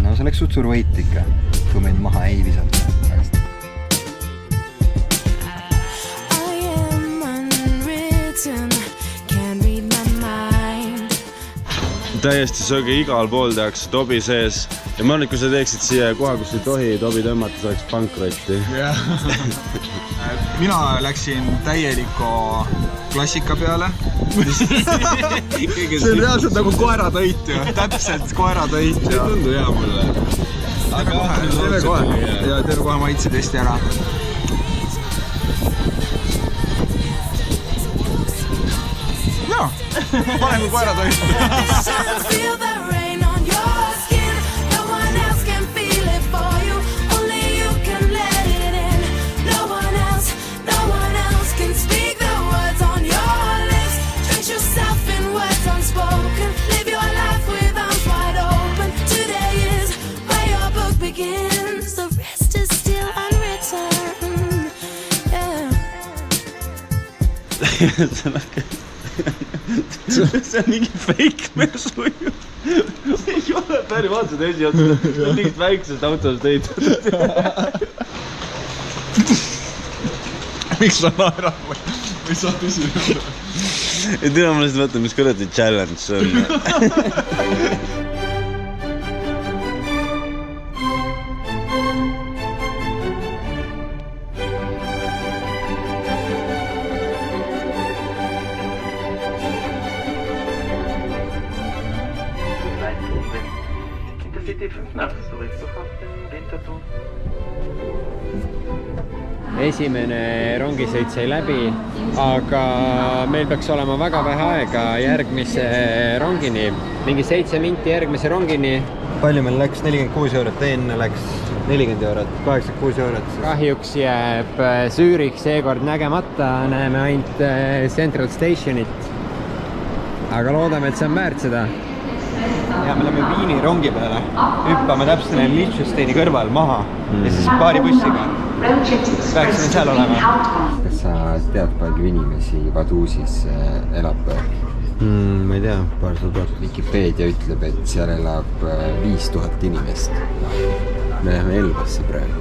No see oleks suht suur võit ikka, kui meid maha ei visata. Täiesti sööge igal pool tehakse Tobi sees ja ma arvan, et kui sa teeksid siia koha, kus ei tohi Tobi tõmmata, see oleks pankrotti. Mina läksin täieliku klassika peale. See on reaalselt nagu koeratõit ju, täpselt koeratõit. See ei tundu hea mulle. Teeme kohe maitsetesti ära. Jaa, panen kui koeratõit. See on mingi fake mesu ju. Ei ole päri vaatad esiotsa. See on mingit väiksest autost ehitatud. Miks sa naerad või sa tõsi? Ei tea, ma lihtsalt mõtlen, mis kuradi challenge see on. Esimene rongisõit sai läbi, aga meil peaks olema väga vähe aega järgmise rongini. Mingi 7 minti järgmise rongini. Palju meil läks? 46 eurot, enne läks 40 eurot, 86 eurot. Kahjuks jääb Zürich seekord nägemata, näeme ainult Central Stationit. Aga loodame, et see on väärt seda. Ja me lähme Viini rongi peale, hüppame täpselt Liechtensteini kõrval maha ja siis paari bussiga. Peaksime seal olema. Kas sa tead, palju inimesi Vaduusis elab? Ma ei tea, paar tuhat. Wikipedia ütleb, et seal elab 5000 inimest. Me läheme Elvasse praegu.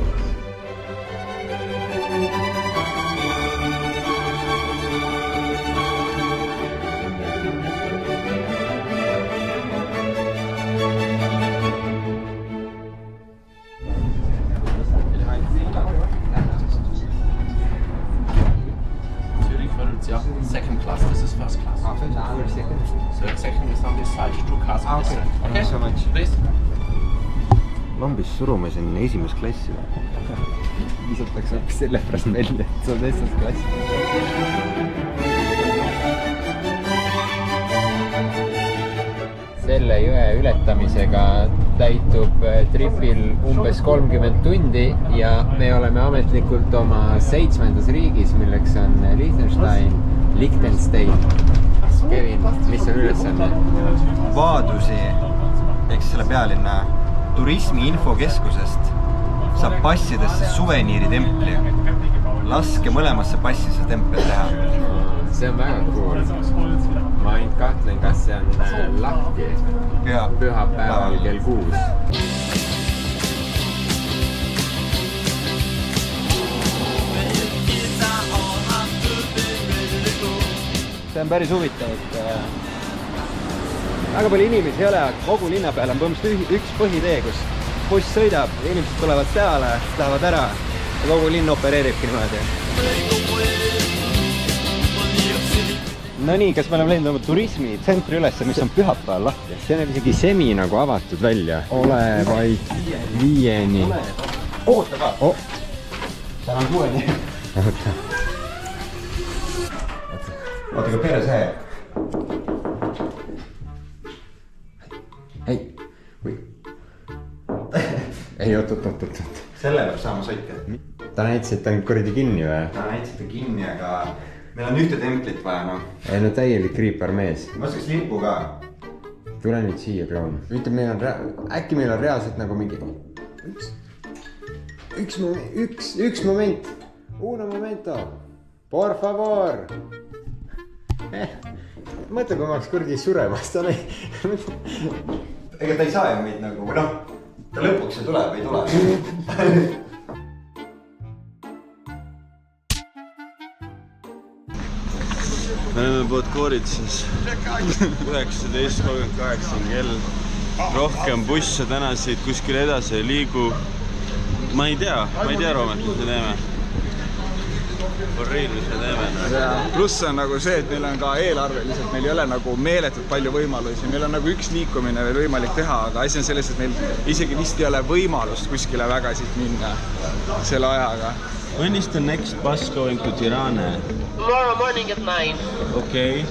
Second class, this is first class. So second is on this side, 2 cars. Okay, thanks so much. Please. Lambis surume siin esimest klassi või? Visatakse hoopis selle pärast välja, et see on esimest klassi. Selle jõe ületamisega täitub tripil umbes 30 tundi ja me oleme ametlikult oma 7. riigis, milleks on Liechtenstein. Kevin, mis on ülesanne? Vaadusi, ehk selle pealinna turismi-infokeskusest saab passidesse suveniiritempli. Laske mõlemasse passi see tempel teha. See on väga cool. Ma ainult kahtlen, kas see on lahti pühapäeval kell 6. See on päris huvitav, et väga palju inimesi ei ole, kogu linna peal on põhimõtteliselt üks põhitee, kus buss sõidab, inimesed tulevad peale, lähevad ära ja kogu linn opereeribki niimoodi. No nii, kas me oleme leidnud oma turismitsentri üles, mis on pühapäeval lahti? See on isegi semi nagu avatud välja. Ole vaid 5-ni. Oota ka! Seal on 6-ni. Oota, ka peale see. Ei, oot. Selle peab saama sõitke. Ta näitas, et ta on kuradi kinni või? Ta näitas, et ta kinni, aga meil on ühte templit vaja, noh. Ei, no täielik riiparmees. Ma oskaks lipu ka. Tule nüüd siia, Kroon. Ütleb, äkki meil on reaalselt nagu mingi... Üks moment. Uno momento. Por favor. Mõtle, kui ma oleks kurdi suremas, ta oli... Ega ta ei saa ju meid nagu, või noh, ta lõpuks see tuleb, ei tule. Me oleme Podgoritsas 19:38 on kell. Rohkem busse täna siit kuskil edasi ei liigu. Ma ei tea, Roomet, mis me teeme. Horriil, mis me teeme. Pluss on nagu see, et meil on ka eelarveliselt, meil ei ole nagu meeletult palju võimalusi. Meil on nagu üks liikumine veel võimalik teha, aga asi on selles, et meil isegi vist ei ole võimalust kuskile väga siit minna selle ajaga. When is the next bus going to Tirana? Tomorrow morning at 9. Okay.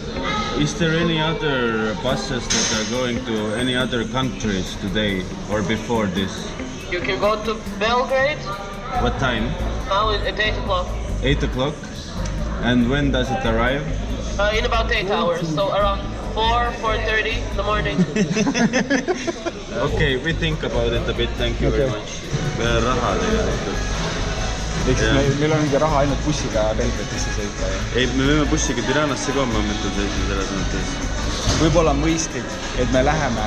Is there any other buses that are going to any other countries today or before this? You can go to Belgrade. What time? Now at 8 o'clock. 8 o'clock? And when does it arrive? In about 8 hours, so around 4:30 in the morning. Okay, we think about it a bit, thank you very much. Meil on raha tegelikult. Meil on mingi raha ainult bussiga Belgradisse sõita. Ei, me võime bussiga Tiranasse ka momentul seisma selles mõttes. Võib-olla mõistlik, et me läheme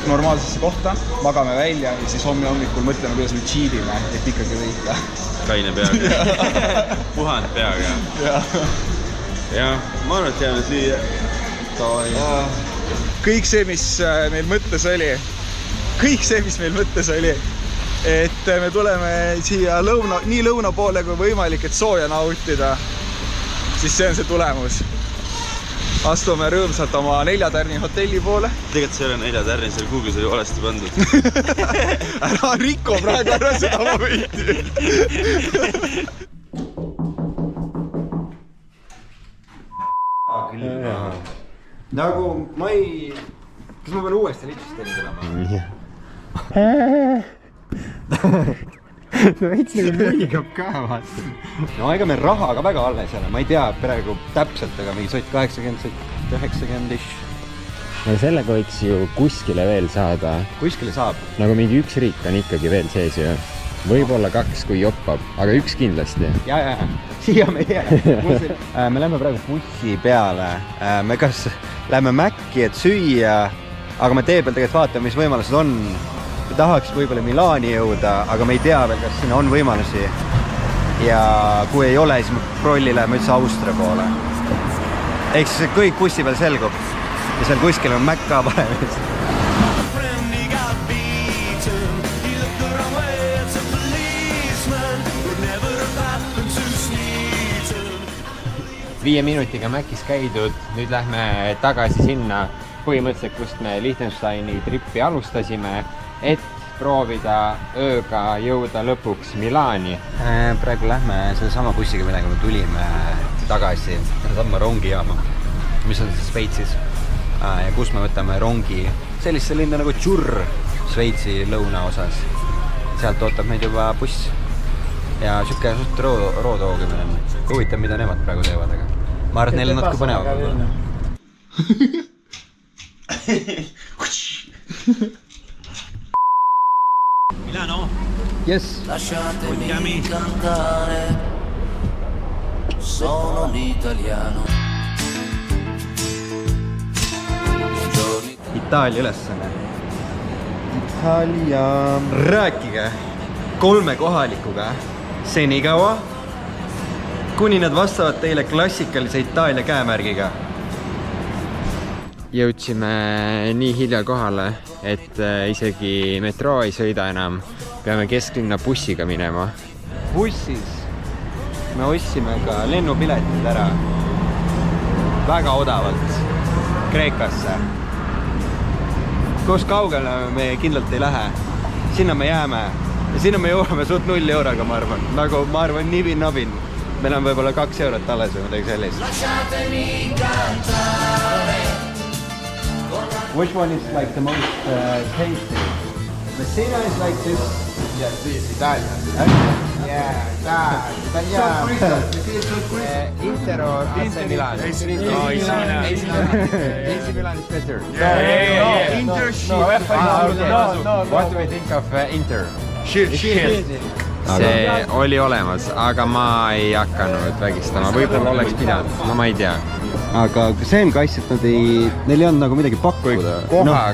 normaalsesse kohta, magame välja ja siis hommikul mõtleme, kuidas me cheatime, et ikkagi võita. Kaine peaga. Puhand peaga. Ja, ma arvan, et jääme lüüa. Kõik see, mis meil mõttes oli, et me tuleme siia nii lõuna poole kui võimalik, et sooja nautida, siis see on see tulemus. Astume rõõmsalt oma 4 tärni hotelli poole. Tegelikult see ei ole 4 tärni, seal Google'is oli valesti pandud. Ära rikko praegu, ära seda ma võiti. Nagu ma ei... Kas ma pean uuesti lihtsusteni tulema? Veits nagu mõigab ka, vaata. No ega meil raha ka väga alles ei ole, ma ei tea praegu täpselt, aga mingi sott 80, 90-ish. No sellega võiks ju kuskile veel saada. Kuskile saab. Nagu mingi üks riik on ikkagi veel sees ju. Võib-olla 2, kui joppab, aga 1 kindlasti. Ja. Siia me ei jää. Me lähme praegu bussi peale. Me kas lähme Mäkki, et süüa, aga me tee peal tegelikult vaatame, mis võimalused on. Me tahaks võib-olla Milani jõuda, aga me ei tea veel, kas sinna on võimalusi. Ja kui ei ole, siis me prolli läheme üldse Austria poole. Ehk siis kõik bussi peal selgub. Ja seal kuskil on Mäkka paremis. Viie minutiga Mäkis käidud, nüüd lähme tagasi sinna põhimõtteliselt, kust me Liechtensteini trippi alustasime, et proovida ööga jõuda lõpuks Milani. Praegu lähme selle sama bussiga, millega me tulime tagasi sama rongijaama, mis on siis Šveitsis. Ja kus me võtame rongi sellisse linna nagu Tšurr, Šveitsi lõunaosas. Sealt ootab meid juba buss ja sükke suht roodoogimine. Huvitav, mida nemad praegu teevad, aga ma arvan, et neil on natuke põnevad. Milano? Yes. Lasciatemi cantare, sono l'italiano. Itaalia ülesanne. Itaalia. Rääkige 3 kohalikuga senikaua, kuni nad vastavad teile klassikalise Itaalia käemärgiga. Jõudsime nii hilja kohale, et isegi metroo ei sõida enam. Peame kesklinna bussiga minema. Bussis me ostsime ka lennupiletid ära. Väga odavalt. Kreekasse. Kus kaugele me kindlalt ei lähe. Sinna me jääme. Ja sinna me jõuame suht 0 euroga, ma arvan. Nagu ma arvan nibin-nabin. Meil on võib-olla 2 eurot alles või midagi sellist. Lasciatemi cantare. Which one is like the most tasty? Messina is like this. Yeah, this is Italian. Yeah, Italiano. Inter or AC Milan? AC Milan is better. Yeah. Inter shit. What do we think of Inter? Shit. see oli olemas, aga ma ei hakanud vägistama, võib-olla oleks pidanud, no ma ei tea. Aga see on ka asja, et neil ei olnud nagu midagi pakkuda.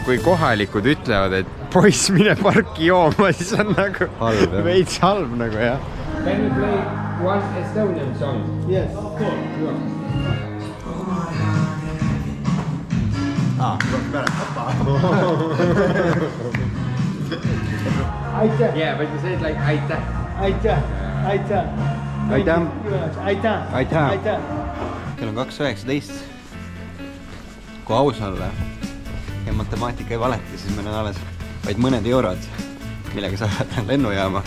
Kui kohalikud ütlevad, et poiss mine parki jooma, siis on nagu veits halb nagu jah. Can you play one Estonian song? Yes. Aitäh. Yeah, but you say it like aitäh. Aitäh. Kell on 2.19. Kui aus olla ja matemaatika ei valeta, siis meil on alles vaid mõned eurod, millega saavad lennujaama.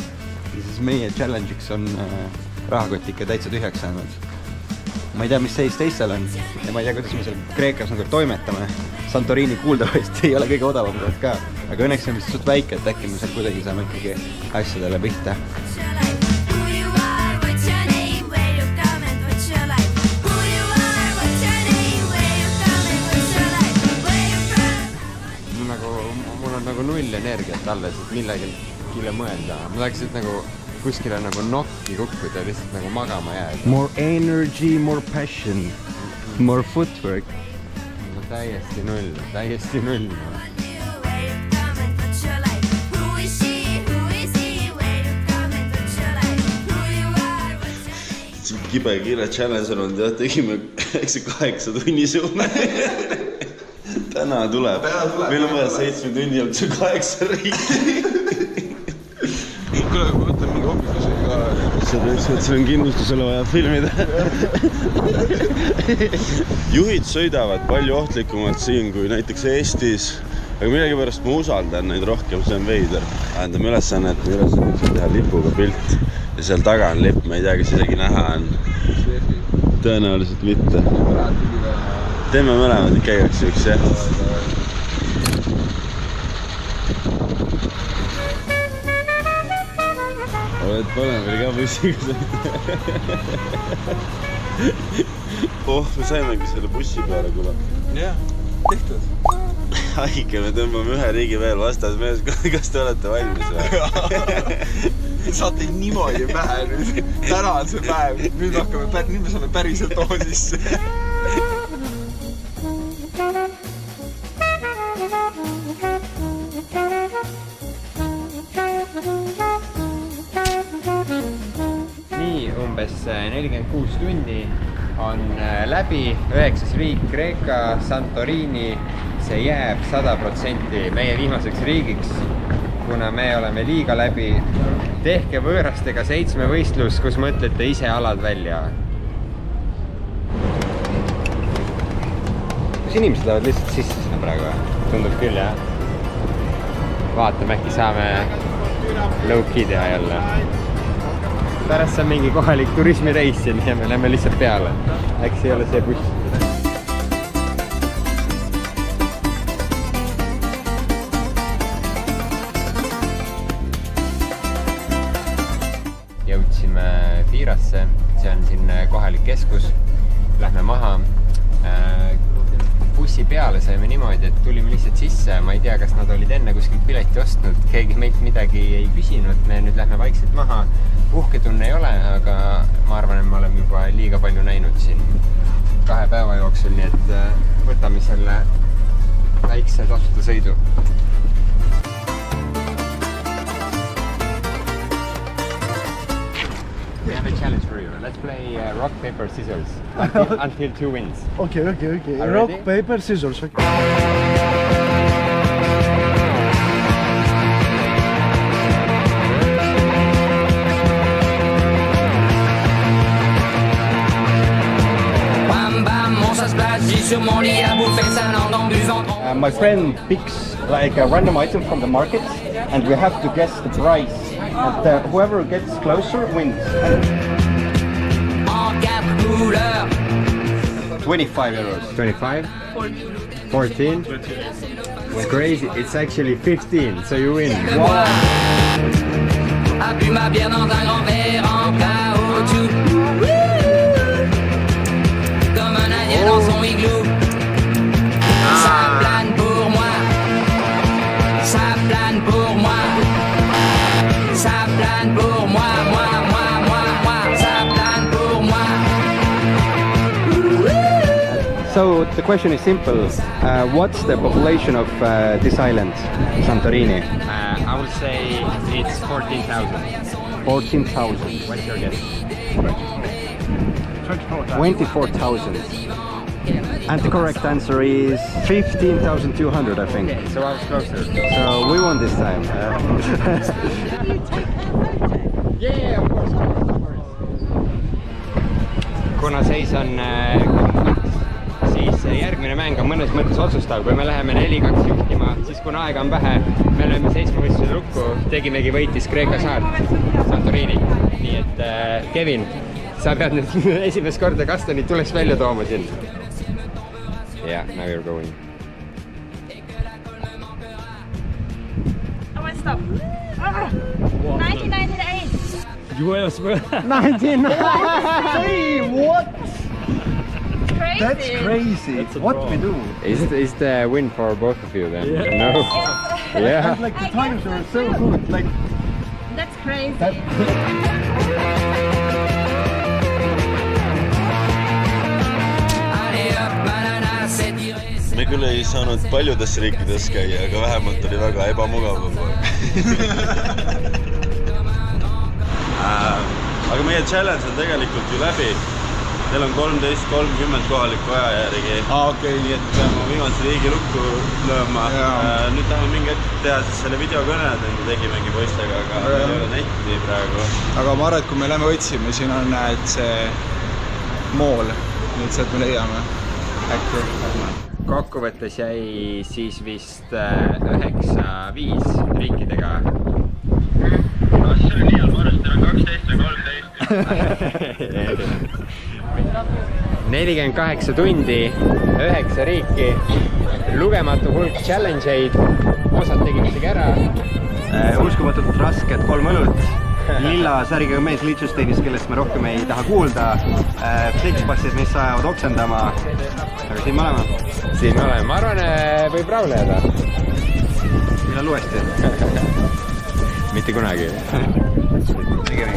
Ja siis meie challenge'iks on rahakott ikka täitsa tühjaks saanud. Ma ei tea, mis seis teistel on ja ma ei tea, kuidas me seal Kreekas nagu toimetame. Santorini kuuldavasti ei ole kõige odavam koht ka, aga õnneks on vist suht väike, et äkki me seal kuidagi saame ikkagi asjadele pihta. Mul on nagu null energiat alles, et millegile mõelda. Ma tahaks nagu kuskile nagu nokki kukkuda ja lihtsalt nagu magama jääda. More energy, more passion, more footwork. Täiesti null. Kibe kiire challenge on olnud ja tegime 8 tunni suune. Täna tuleb. Meil on vaja 7 tunni olnud 8 riiki. Kuule, võtta mingi hommikuse ka. Seda üks, et see on kindlustusele vaja filmida. Juhid sõidavad palju ohtlikumalt siin kui näiteks Eestis. Aga millegipärast ma usaldan neid rohkem, see on veider. Tähendame ülesanne, et teha lipuga pilt. Ja seal taga on lipp, ma ei tea, kas isegi näha on. Tõenäoliselt mitte. Teeme mõlemad ikka igaks üks, jah. Oled põlevil ka bussiga sõita. Me saimegi selle bussi peale, kuule. Jah, tehtud. Haige, me tõmbame ühe riigi veel vastas mees. Kas te olete valmis või? Saate niimoodi pähe nüüd. Täna on see päev. Nüüd me saame päriselt too sisse. Nii, umbes 46 tunni on läbi, 9. riik Kreeka, Santorini, see jääb 100% meie viimaseks riigiks, kuna me oleme liiga läbi. Tehke võõrastega 7 võistlus, kus mõtlete ise alad välja. Kas inimesed lähevad lihtsalt sisse sinna praegu? Tundub küll, jah. Vaatame, äkki saame low-key teha jälle. Pärast on mingi kohalik turismireis siin ja me läheme lihtsalt peale. Äkki see ei ole see buss. Jõudsime Firasse, see on siin kohalik keskus. Lähme maha. Bussi peale saime niimoodi, et tulime lihtsalt sisse. Ma ei tea, kas nad olid enne kuskilt pileti ostnud. Keegi meilt midagi ei küsinud. Me nüüd lähme vaikselt maha. Uhke tunne ei ole, aga ma arvan, et me oleme juba liiga palju näinud siin 2 päeva jooksul, nii et võtame selle väikse tasuta sõidu. We have a challenge for you. Let's play rock, paper, scissors until 2 wins. Okay. Rock, paper, scissors. Okay. My friend picks like a random item from the market and we have to guess the price. And whoever gets closer wins. 25 euros. 25? 14? It's crazy. It's actually 15, so you win. Wow. Dans son igloo, ça plane pour moi, ça plane pour moi, ça plane pour moi. So the question is simple. What's the population of this island, Santorini? I would say it's 14,000. 14,000. What's your guess? 24,000. And the correct answer is 15,200, I think. Okay, so I was closer. So we won this time. Yeah, of course. Kuna seis on siis järgmine mäng on mõnes mõttes otsustav, kui me läheme 4-2 juhtima, siis kuna aega on vähe, me lööme 7 võistluse lukku, tegimegi võitis Kreeka saart, Santorini. Nii et Kevin, sa pead nüüd esimest korda Kastonit tuleks välja tooma siin. Yeah, now you're going. I want to stop. 1998. US 1993. What? Crazy. That's crazy. What we do? Is the win for both of you then? Yeah. No. Yeah. And like the times are so good. Like That's crazy. Me küll ei saanud paljudes riikides käia, aga vähemalt oli väga ebamugav kogu aeg. Aga meie challenge on tegelikult ju läbi. Teil on 13:30 kohaliku aja järgi. Okei. Nii et peame viimase riigi lukku lööma. Nüüd tahame mingi hetk teha siis selle videokõne, et tegimegi poistega, aga ei ole netti praegu. Aga ma arvan, et kui me lähme otsime, siin on näed see mool, nüüd sealt me leiame äkki. Kokkuvõttes jäi siis vist 9-5 riikidega. No see oli nii, ma arvan, et teil on 12 või 13. 48 tundi, 9 riiki, lugematu hulk challenge eid, osad tegime isegi ära. Uskumatult rasked 3 õlut. Lilla särgiga mees Liechtensteinis, kellest me rohkem ei taha kuulda. Flexpassid, mis ajavad oksendama. Aga siin me oleme. Siin me oleme. Ma arvan, võib rahule jääda. Millal uuesti? Mitte kunagi. Tegime.